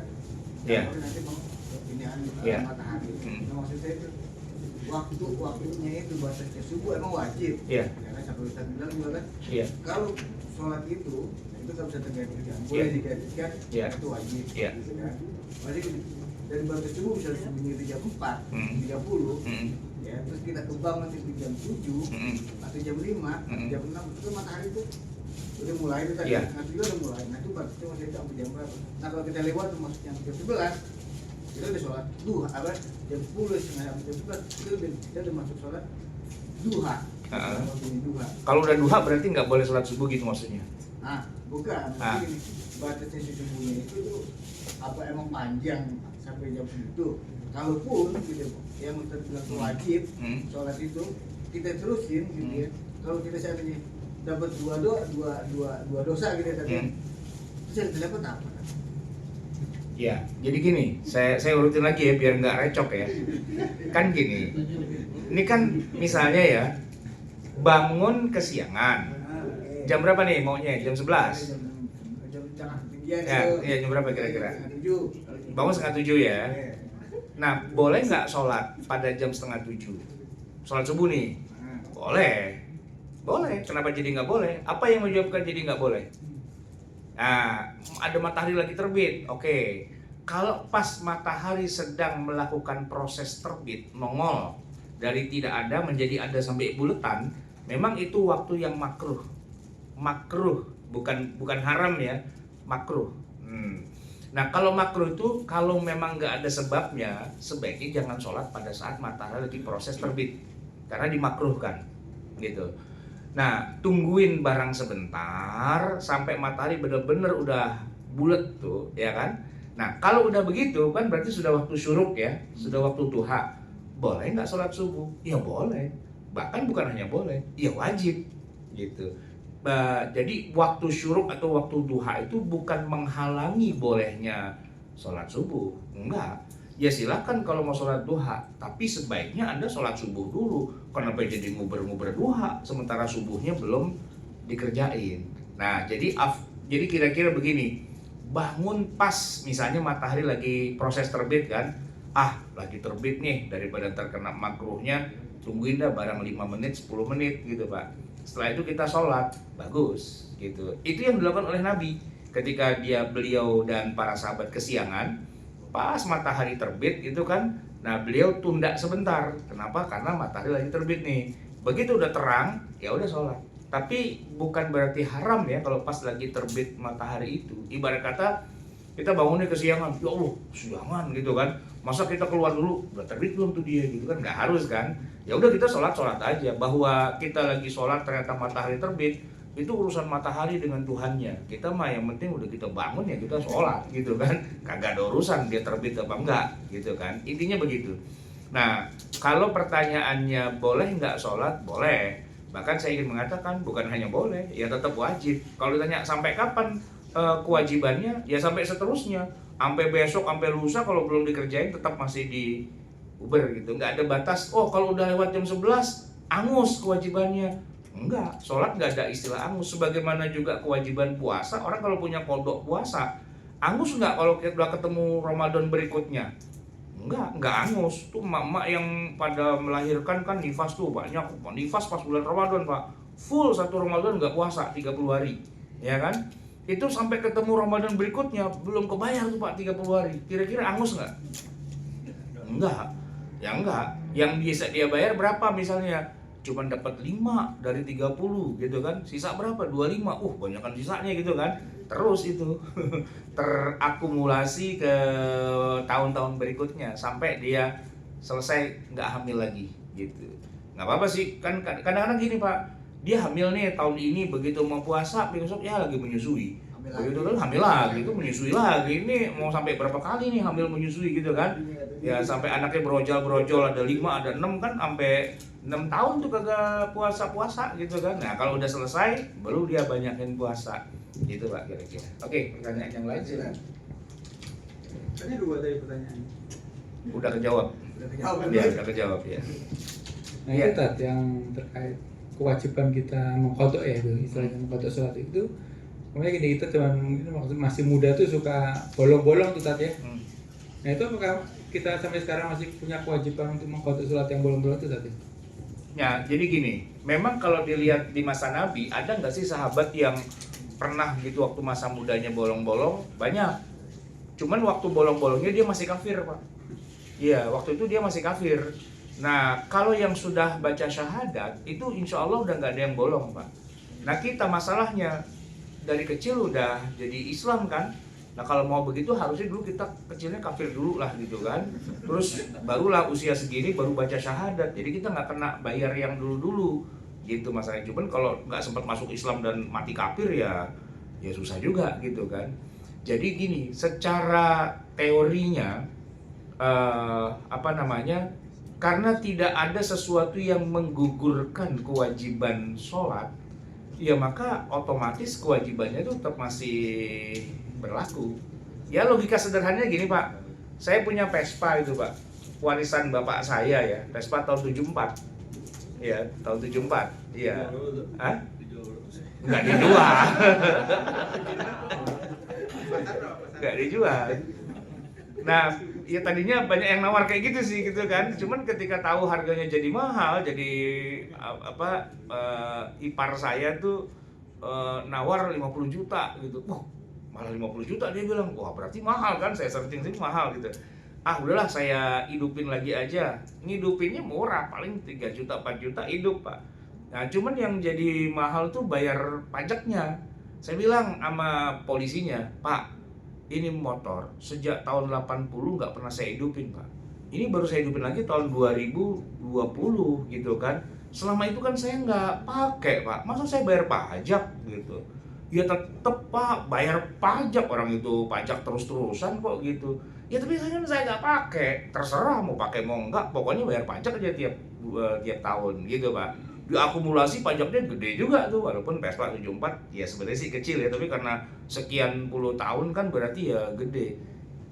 Iya. nanti mau pilihan Iya. matahari. Nah, maksud saya itu waktunya itu batasnya subuh emang wajib. Iya. Karena sampai Ustaz bilang juga kan, Iya. kalau sholat itu nggak bisa tergantikan, boleh digantikan, Iya. itu wajib. Iya. Gitu kan. Wajib dari batas subuh bisa subuhnya itu jam 4, 30, ya terus kita kebang nanti di jam 7 atau jam 5, jam 6 itu matahari itu udah mulai itu tadi, Iya. nanti juga udah mulai. Nah itu batasnya masih itu sampai jam berapa? Nah kalau kita lewat maksudnya jam 11, kita udah sholat duha, jam 10 setengah jam 11 kita udah masuk sholat duha. Waktunya duha. Kalau udah duha berarti nggak boleh sholat subuh gitu maksudnya? Nah bukan, ini batasnya subuhnya itu tuh apa emang panjang sampai jam segitu. Kalaupun gitu yang Ustaz bilang wajib sholat itu kita terusin gitu ya. Kalau kita seandainya dapat dua dosa gitu ya tadi, terus yang dapat apa? Ya, jadi gini, saya urutin lagi ya biar nggak recok ya. Kan gini, ini kan misalnya ya, bangun kesiangan. Jam berapa nih maunya? Jam 11? Ya, jam berapa kira-kira? Bangun setengah 7 ya. Nah, boleh nggak sholat pada jam setengah 7? Sholat subuh nih? Boleh. Boleh. Kenapa jadi nggak boleh? Apa yang menyebabkan jadi nggak boleh? Nah, ada matahari lagi terbit. Oke. Kalau pas matahari sedang melakukan proses terbit, nongol dari tidak ada menjadi ada sampai buletan, memang itu waktu yang makruh. Makruh, bukan haram ya, makruh. Nah kalau makruh itu kalau memang nggak ada sebabnya, sebaiknya jangan sholat pada saat matahari lagi proses terbit, karena dimakruhkan, gitu. Nah tungguin barang sebentar sampai matahari benar-benar udah bulat tuh, ya kan? Nah kalau udah begitu kan berarti sudah waktu syuruk ya, sudah waktu duha. Boleh nggak sholat subuh? Ya boleh. Bahkan bukan hanya boleh, ya wajib, gitu. Jadi waktu syuruk atau waktu duha itu bukan menghalangi bolehnya sholat subuh, enggak. Ya silakan kalau mau sholat duha, tapi sebaiknya Anda sholat subuh dulu. Kenapa jadi nguber-nguber duha sementara subuhnya belum dikerjain? Nah jadi kira-kira begini, bangun pas misalnya matahari lagi proses terbit kan, lagi terbit nih, daripada terkena makruhnya, tungguin dah barang 5 menit, 10 menit gitu Pak. Setelah itu kita sholat, bagus gitu. Itu yang dilakukan oleh Nabi ketika beliau dan para sahabat kesiangan, pas matahari terbit itu kan. Nah beliau tunda sebentar. Kenapa? Karena matahari lagi terbit nih. Begitu udah terang, ya udah sholat. Tapi bukan berarti haram ya kalau pas lagi terbit matahari itu. Ibarat kata kita bangunnya kesiangan, ya Allah kesiangan gitu kan. Masa kita keluar dulu, udah terbit belum tuh dia gitu kan, nggak harus kan. Ya udah kita sholat aja. Bahwa kita lagi sholat ternyata matahari terbit, itu urusan matahari dengan Tuhannya. Kita mah yang penting udah kita bangun ya kita sholat gitu kan. Kagak ada urusan dia terbit apa enggak gitu kan. Intinya begitu. Nah kalau pertanyaannya boleh nggak sholat? Boleh. Bahkan saya ingin mengatakan bukan hanya boleh, ya tetap wajib. Kalau ditanya sampai kapan kewajibannya, ya sampai seterusnya. Sampai besok, sampai lusa kalau belum dikerjain tetap masih di Uber gitu. Nggak ada batas, kalau udah lewat jam 11 angus kewajibannya. Enggak, sholat nggak ada istilah angus. Sebagaimana juga kewajiban puasa, orang kalau punya kodok puasa, angus nggak kalau udah ketemu Ramadan berikutnya? Enggak angus. Tuh emak-emak yang pada melahirkan kan nifas tuh banyak. Nifas pas bulan Ramadan, Pak. Full satu Ramadan nggak puasa 30 hari. Ya kan? Itu sampai ketemu Ramadan berikutnya belum kebayar tuh Pak 30 hari. Kira-kira angus nggak? Enggak. Ya enggak. Yang bisa dia bayar berapa misalnya? Cuman dapat 5 dari 30 gitu kan. Sisa berapa? 25. Banyakan sisanya gitu kan. Terus itu terakumulasi ke tahun-tahun berikutnya sampai dia selesai nggak hamil lagi gitu. Nggak apa-apa sih, kan kadang-kadang gini Pak, dia hamil nih tahun ini, begitu mau puasa besok ya lagi menyusui, begitu kan hamil lagi, itu menyusui lagi, ini mau sampai berapa kali nih hamil menyusui gitu kan. Ya sampai anaknya berojol-berojol, ada 5 ada 6 kan, sampai 6 tahun tuh kagak puasa-puasa gitu kan. Nah kalau udah selesai baru dia banyakin puasa gitu Pak kira-kira. Oke, pertanyaan yang lain sih. Tadi 2 tadi pertanyaan. Udah kejawab. Ya, udah kejawab ya. Nah itu Tat, yang terkait kewajiban kita mengkodok ya, itu istilahnya mengkodok sholat itu. Makanya kita cuman mungkin masih muda tuh suka bolong-bolong tuh Tat ya. Nah itu apakah kita sampai sekarang masih punya kewajiban untuk mengkodok sholat yang bolong-bolong itu Tat ya? Ya, jadi gini, memang kalau dilihat di masa Nabi, ada nggak sih sahabat yang pernah gitu waktu masa mudanya bolong-bolong? Banyak. Cuman waktu bolong-bolongnya dia masih kafir, Pak. Iya, waktu itu dia masih kafir. Nah, kalau yang sudah baca syahadat, itu insya Allah udah nggak ada yang bolong, Pak. Nah, kita masalahnya dari kecil udah jadi Islam kan? Nah, kalau mau begitu harusnya dulu kita kecilnya kafir dulu lah gitu kan. Terus barulah usia segini baru baca syahadat. Jadi kita nggak kena bayar yang dulu-dulu gitu masalahnya. Cuman kalau nggak sempat masuk Islam dan mati kafir ya susah juga gitu kan. Jadi gini, secara teorinya karena tidak ada sesuatu yang menggugurkan kewajiban sholat, ya maka otomatis kewajibannya itu tetap masih berlaku. Ya logika sederhananya gini Pak, saya punya Vespa itu Pak, warisan bapak saya ya, Vespa tahun 74. Ya, tahun 74. Iya. Hah? Enggak dijual. Enggak dijual. Nah, ya tadinya banyak yang nawar kayak gitu sih gitu kan. Cuman ketika tahu harganya jadi mahal, jadi ipar saya tuh nawar 50 juta gitu. Malah 50 juta dia bilang. Wah, berarti mahal kan? Saya searching sih mahal gitu. Udahlah saya hidupin lagi aja. Ngidupinnya murah, paling 3 juta 4 juta hidup, Pak. Nah, cuman yang jadi mahal tuh bayar pajaknya. Saya bilang sama polisinya, Pak, ini motor sejak tahun 80 nggak pernah saya hidupin Pak. Ini baru saya hidupin lagi tahun 2020 gitu kan. Selama itu kan saya nggak pakai Pak. Masa saya bayar pajak gitu? Ya tetep Pak, bayar pajak, orang itu pajak terus-terusan kok gitu. Ya tapi saya nggak pakai. Terserah mau pakai mau nggak, pokoknya bayar pajak aja tiap tahun gitu Pak. Diakumulasi pajaknya gede juga tuh, walaupun Vespa 74 ya sebenarnya sih kecil ya, tapi karena sekian puluh tahun kan berarti ya gede.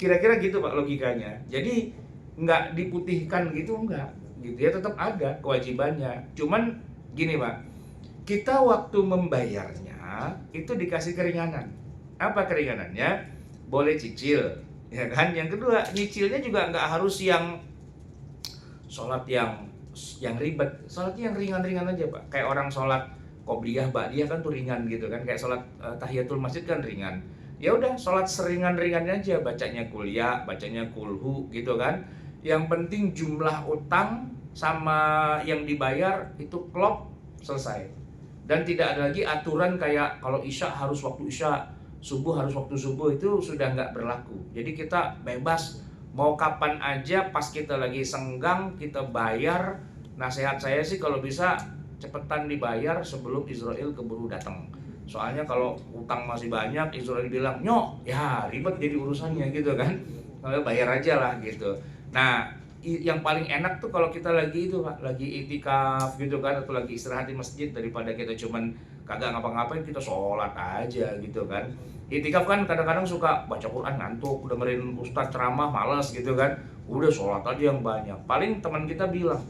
Kira-kira gitu Pak logikanya. Jadi nggak diputihkan gitu, enggak gitu ya, tetap ada kewajibannya. Cuman gini Pak, kita waktu membayarnya itu dikasih keringanan. Apa keringanannya? Boleh cicil, ya kan? Yang kedua, nyicilnya juga nggak harus yang sholat yang ribet, sholatnya yang ringan-ringan aja Pak. Kayak orang sholat qobliyah, ba'diyah kan tuh ringan gitu kan. Kayak sholat tahiyatul masjid kan ringan. Ya udah, sholat seringan-ringannya aja, bacanya kuliah, bacanya kulhu gitu kan. Yang penting jumlah utang sama yang dibayar itu klop, selesai. Dan tidak ada lagi aturan kayak kalau isya harus waktu isya, subuh harus waktu subuh, itu sudah nggak berlaku. Jadi kita bebas, mau kapan aja pas kita lagi senggang kita bayar. Nasihat saya sih kalau bisa cepetan dibayar sebelum Israel keburu datang. Soalnya kalau utang masih banyak, Israel bilang nyok, ya ribet jadi urusannya gitu kan. Kalau bayar aja lah gitu. Nah, yang paling enak tuh kalau kita lagi itu Pak, lagi itikaf gitu kan, atau lagi istirahat di masjid, daripada kita cuman kagak ngapa-ngapain, kita sholat aja gitu kan. Itikaf kan kadang-kadang suka baca Quran ngantuk, dengerin ustadz ceramah males gitu kan. Udah sholat aja yang banyak. Paling teman kita bilang,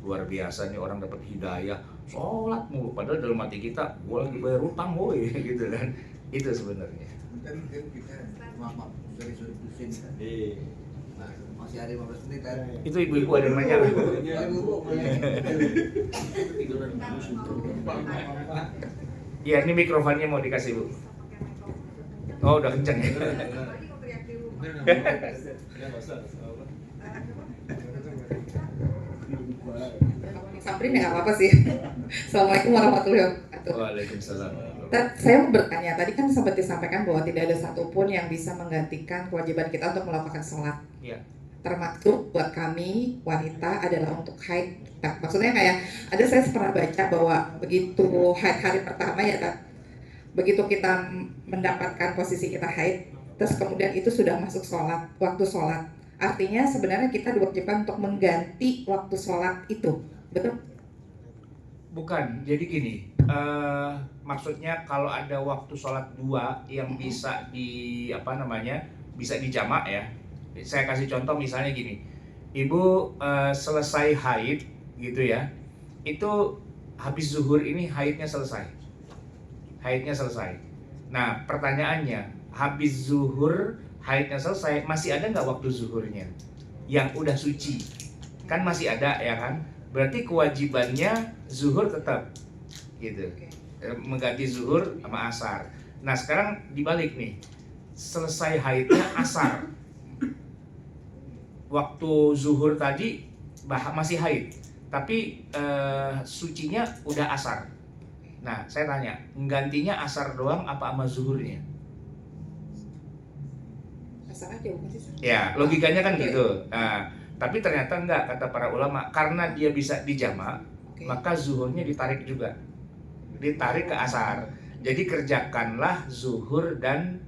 luar biasa nih orang dapat hidayah, sholat mulu. Padahal dalam hati kita, gua lagi bayar utang woy gitu kan. Itu sebenarnya. Kan kita maaf dari sudut pusing. Nah, Masih ada 15 menit kan? Itu ibu-ibu ada yang nanya. Ya, Bu. Iya, ini mikrofonnya mau dikasih Bu. Oh, udah kenceng ya. Samperin ya nggak apa-apa sih. Assalamualaikum warahmatullahi wabarakatuh. Waalaikumsalam. Saya mau bertanya, tadi kan sempat disampaikan bahwa tidak ada satupun yang bisa menggantikan kewajiban kita untuk melakukan sholat. Iya. Termasuk buat kami wanita adalah untuk haid. Nah, maksudnya kayak ada saya pernah baca bahwa begitu haid hari pertama ya Kak, begitu kita mendapatkan posisi kita haid, terus kemudian itu sudah masuk sholat, waktu sholat. Artinya sebenarnya kita diwajibkan untuk mengganti waktu sholat itu, betul? Bukan, jadi gini, maksudnya kalau ada waktu sholat dua yang bisa bisa dijamak ya. Saya kasih contoh misalnya gini, ibu selesai haid gitu ya, itu habis zuhur ini haidnya selesai. Nah pertanyaannya, habis zuhur haidnya selesai, masih ada nggak waktu zuhurnya yang udah suci? Kan masih ada ya kan? Berarti kewajibannya zuhur tetap gitu, mengganti zuhur sama asar. Nah sekarang dibalik nih, selesai haidnya asar, waktu zuhur tadi masih haid, tapi sucinya udah asar. Nah saya tanya, nggantinya asar doang apa sama zuhurnya? Asar aja bukan sih? Ya logikanya kan gitu. Nah, tapi ternyata enggak, kata para ulama, karena dia bisa dijamak, maka zuhurnya ditarik juga, ditarik ke asar. Jadi kerjakanlah zuhur dan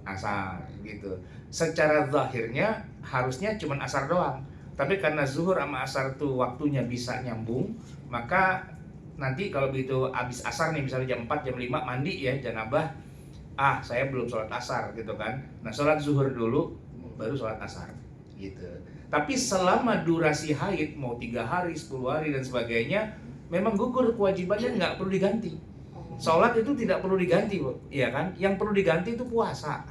asar gitu. Secara zahirnya harusnya cuma asar doang, tapi karena zuhur sama asar tuh waktunya bisa nyambung, maka nanti kalau begitu habis asar nih, misalnya jam 4, jam 5 mandi ya, janabah, saya belum sholat asar gitu kan. Nah sholat zuhur dulu, baru sholat asar gitu. Tapi selama durasi haid, mau 3 hari, 10 hari dan sebagainya, memang gugur kewajibannya, nggak perlu diganti. Sholat itu tidak perlu diganti, Bu, iya kan? Yang perlu diganti itu puasa.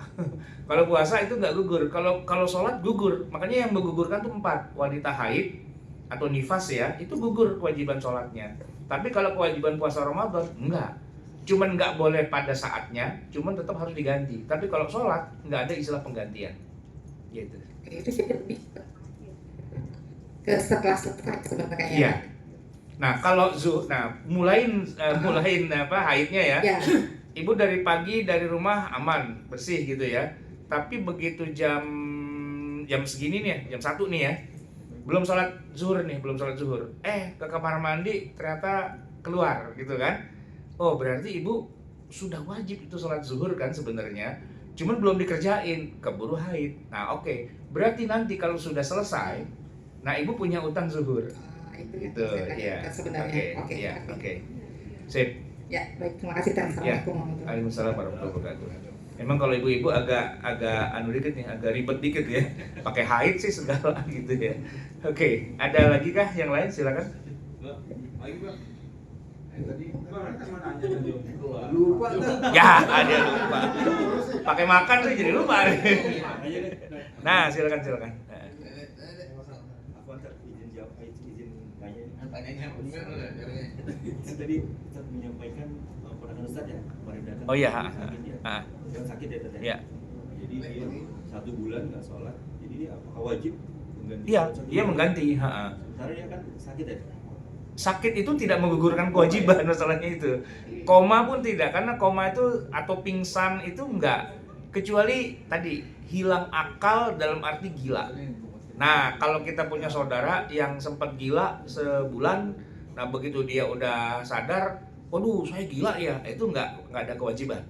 Kalau puasa itu nggak gugur. Kalau sholat gugur. Makanya yang menggugurkan tuh 4, wanita haid atau nifas ya, itu gugur kewajiban sholatnya. Tapi kalau kewajiban puasa Ramadan, enggak. Cuman nggak boleh pada saatnya, cuman tetap harus diganti. Tapi kalau sholat nggak ada istilah penggantian, gitu. Itu jadi lebih ke setelah sebenarnya. Iya. Nah kalau mulain haidnya ya. Ya. Ibu dari pagi dari rumah aman, bersih gitu ya. Tapi begitu jam segini nih ya, jam 1 nih ya, belum sholat zuhur. Ke kamar mandi ternyata keluar gitu kan. Oh berarti ibu sudah wajib itu sholat zuhur kan sebenarnya, cuman belum dikerjain, keburu haid. Nah oke. Berarti nanti kalau sudah selesai, nah ibu punya utang zuhur. Itu ya. Sebenarnya. Oke. Sip. Ya, baik, terima kasih. Assalamualaikum warahmatullahi wabarakatuh. Waalaikumsalam warahmatullahi wabarakatuh. Emang kalau ibu-ibu agak dikit nih, agak ribet dikit ya. Pakai haid sih segala gitu ya. Oke, ada lagi kah yang lain? Silakan. Lagi Bang. Tadi cuma nanya Lupa tuh. Ya, ada lupa. Pakai makan sih jadi lupa. Nah, silakan. Aku antar izin jawab, izin tanya. Tanyanya bener. Tadi Ustaz menyampaikan ponakan Ustaz ya, kemarin datang. Oh iya, sakit ya. Yang sakit ya Ustaz ya. Ya. Jadi dia 1 bulan nggak sholat. Jadi dia apakah wajib mengganti? Iya, sholat dia satu mengganti. bulan? Sementara dia kan sakit ya. Sakit itu tidak menggugurkan kewajiban, masalahnya itu. Koma pun tidak, karena koma itu atau pingsan itu enggak, kecuali tadi hilang akal dalam arti gila. Nah kalau kita punya saudara yang sempat gila sebulan, nah begitu dia udah sadar, waduh saya gila ya, itu enggak ada kewajiban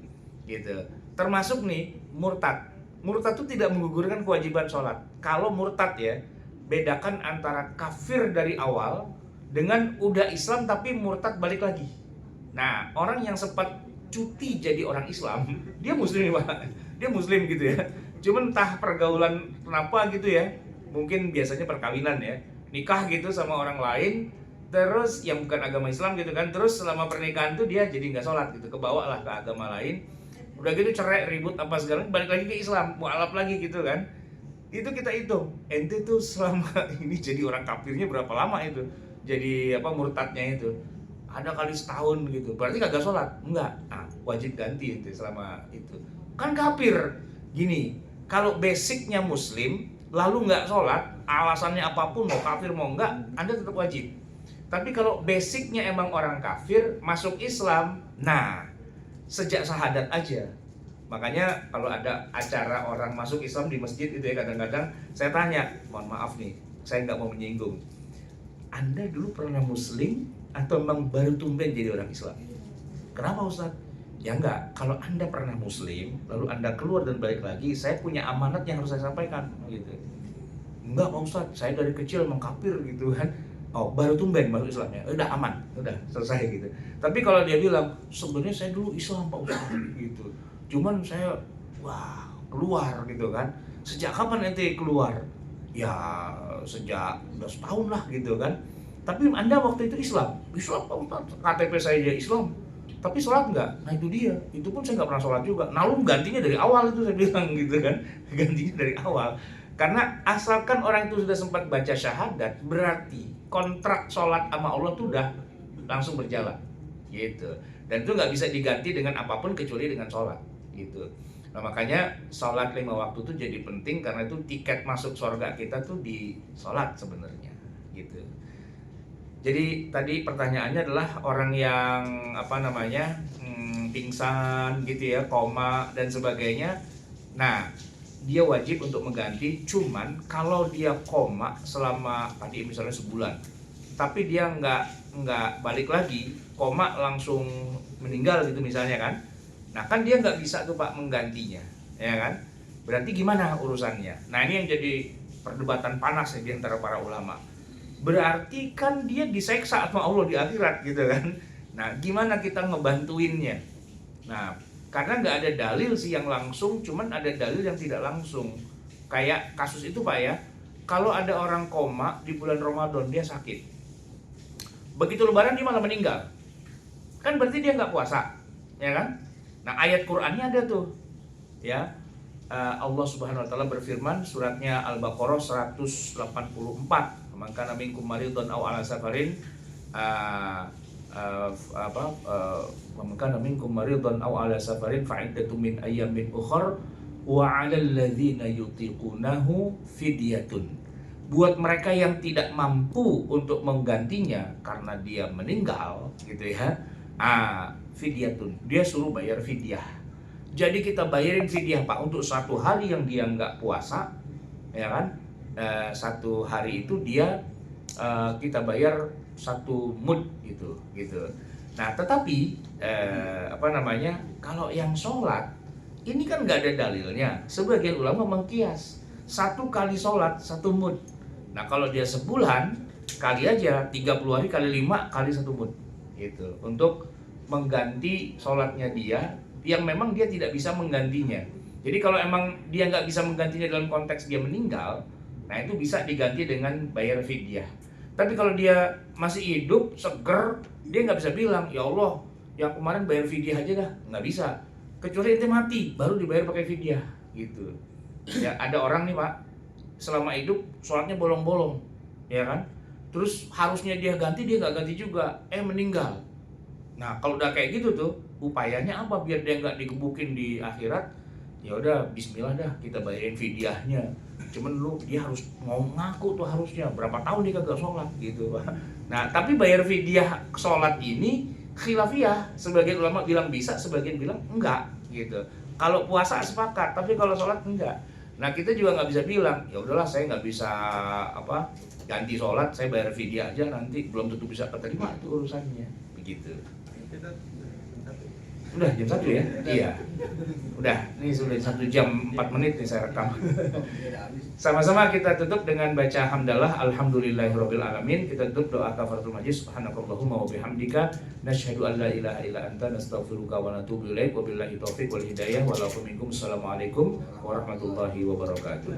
gitu. Termasuk nih murtad itu tidak menggugurkan kewajiban sholat. Kalau murtad ya, bedakan antara kafir dari awal dengan udah Islam tapi murtad balik lagi. Nah, orang yang sempat cuti jadi orang Islam, dia muslim Pak. Dia muslim gitu ya. Cuman entah pergaulan kenapa gitu ya. Mungkin biasanya perkawinan ya. Nikah gitu sama orang lain, terus yang bukan agama Islam gitu kan. Terus selama pernikahan tuh dia jadi nggak sholat gitu, kebawa lah ke agama lain. Udah gitu cerai, ribut apa segala, balik lagi ke Islam, mualaf lagi gitu kan. Itu kita hitung, ente tuh selama ini jadi orang kafirnya berapa lama itu, jadi murtadnya itu, ada kali setahun gitu, berarti kagak sholat, enggak, wajib ganti ente selama itu, kan kafir. Gini, kalau basicnya muslim, lalu nggak sholat, alasannya apapun, mau kafir mau enggak, anda tetap wajib. Tapi kalau basicnya emang orang kafir, masuk Islam, nah sejak syahadat aja. Makanya kalau ada acara orang masuk Islam di masjid itu ya, kadang-kadang saya tanya, mohon maaf nih, saya nggak mau menyinggung, Anda dulu pernah muslim atau memang baru tumben jadi orang Islam? Kenapa Ustaz? Ya enggak, kalau Anda pernah muslim, lalu Anda keluar dan balik lagi, saya punya amanat yang harus saya sampaikan gitu. Enggak Pak Ustaz, saya dari kecil emang kafir gitu kan. Oh, baru tumben masuk Islamnya, udah aman, udah selesai gitu. Tapi kalau dia bilang, sebenarnya saya dulu Islam Pak Ustaz gitu, cuman saya keluar gitu kan. Sejak kapan ente keluar? Ya sejak 12 tahun lah gitu kan. Tapi Anda waktu itu Islam Pak Ustaz, KTP saya dia Islam, tapi sholat enggak? Nah itu dia, itu pun saya nggak pernah sholat juga. Nah lu gantinya dari awal itu saya bilang gitu kan, gantinya dari awal. Karena asalkan orang itu sudah sempat baca syahadat, berarti kontrak sholat sama Allah itu udah langsung berjalan gitu. Dan itu nggak bisa diganti dengan apapun kecuali dengan sholat gitu. Nah makanya sholat 5 waktu itu jadi penting, karena itu tiket masuk surga kita tuh di sholat sebenarnya gitu. Jadi tadi pertanyaannya adalah orang yang pingsan gitu ya, koma dan sebagainya. Nah, dia wajib untuk mengganti. Cuman kalau dia koma selama tadi misalnya sebulan, tapi dia nggak balik lagi, koma langsung meninggal gitu misalnya kan. Nah kan dia nggak bisa tuh Pak menggantinya, ya kan? Berarti gimana urusannya? Nah ini yang jadi perdebatan panas ya di antara para ulama. Berarti kan dia diseksa sama Allah di akhirat gitu kan. Nah gimana kita ngebantuinnya? Nah karena nggak ada dalil sih yang langsung, cuman ada dalil yang tidak langsung. Kayak kasus itu Pak ya, kalau ada orang koma di bulan Ramadan, dia sakit, begitu lebaran dia malah meninggal, kan berarti dia nggak puasa, ya kan? Nah ayat Qur'annya ada tuh ya. Allah Subhanahu wa taala berfirman, suratnya Al-Baqarah 184, man kana minkum maridun aw ala safarin man kana minkum maridun aw ala safarin fa iddatun min ayyamin ukhra wa 'alal ladzina yutiqunahu fidyatun. Buat mereka yang tidak mampu untuk menggantinya karena dia meninggal gitu ya, fidyatun, dia suruh bayar fidyah. Jadi kita bayarin fidyah Pak untuk satu hari yang dia nggak puasa, ya kan? Satu hari itu dia kita bayar 1 mud gitu. Nah tetapi kalau yang sholat ini kan nggak ada dalilnya. Sebagian ulama mengkias 1 kali sholat 1 mud. Nah kalau dia sebulan kali aja 30 hari kali 5 kali 1 mud gitu, untuk mengganti sholatnya dia yang memang dia tidak bisa menggantinya. Jadi kalau emang dia nggak bisa menggantinya dalam konteks dia meninggal, nah itu bisa diganti dengan bayar fidyah. Tapi kalau dia masih hidup, seger, dia nggak bisa bilang, ya Allah, yang kemarin bayar fidyah aja dah, nggak bisa. Kecuali ente mati, baru dibayar pakai fidyah, gitu. Ya ada orang nih Pak, selama hidup sholatnya bolong-bolong, ya kan? Terus harusnya dia ganti, dia nggak ganti juga, meninggal. Nah kalau udah kayak gitu tuh, upayanya apa biar dia nggak digebukin di akhirat? Ya udah, Bismillah dah, kita bayarin fidyahnya. Cuman dia harus mau ngaku tuh, harusnya berapa tahun dia kagak sholat gitu Pak. Nah tapi bayar fidyah sholat ini khilafiyah, sebagian ulama bilang bisa, sebagian bilang enggak gitu. Kalau puasa sepakat, tapi kalau sholat enggak. Nah kita juga nggak bisa bilang, ya udahlah saya nggak bisa ganti sholat, saya bayar fidyah aja, nanti belum tentu bisa keterima, itu urusannya begitu. Udah jam 1 ya? Iya. Udah, ini sudah 1 jam 4 menit nih saya rekam. Sama-sama kita tutup dengan baca hamdalah alhamdulillahirabbil alamin. Kita tutup doa kafaratul majlis, subhanakallahumma wa bihamdika nasyhadu an la ilaha illa anta nastaghfiruka wa natubu ilaik. Wabillahi taufiq wal hidayah. Walakum minkum. Assalamualaikum warahmatullahi wabarakatuh.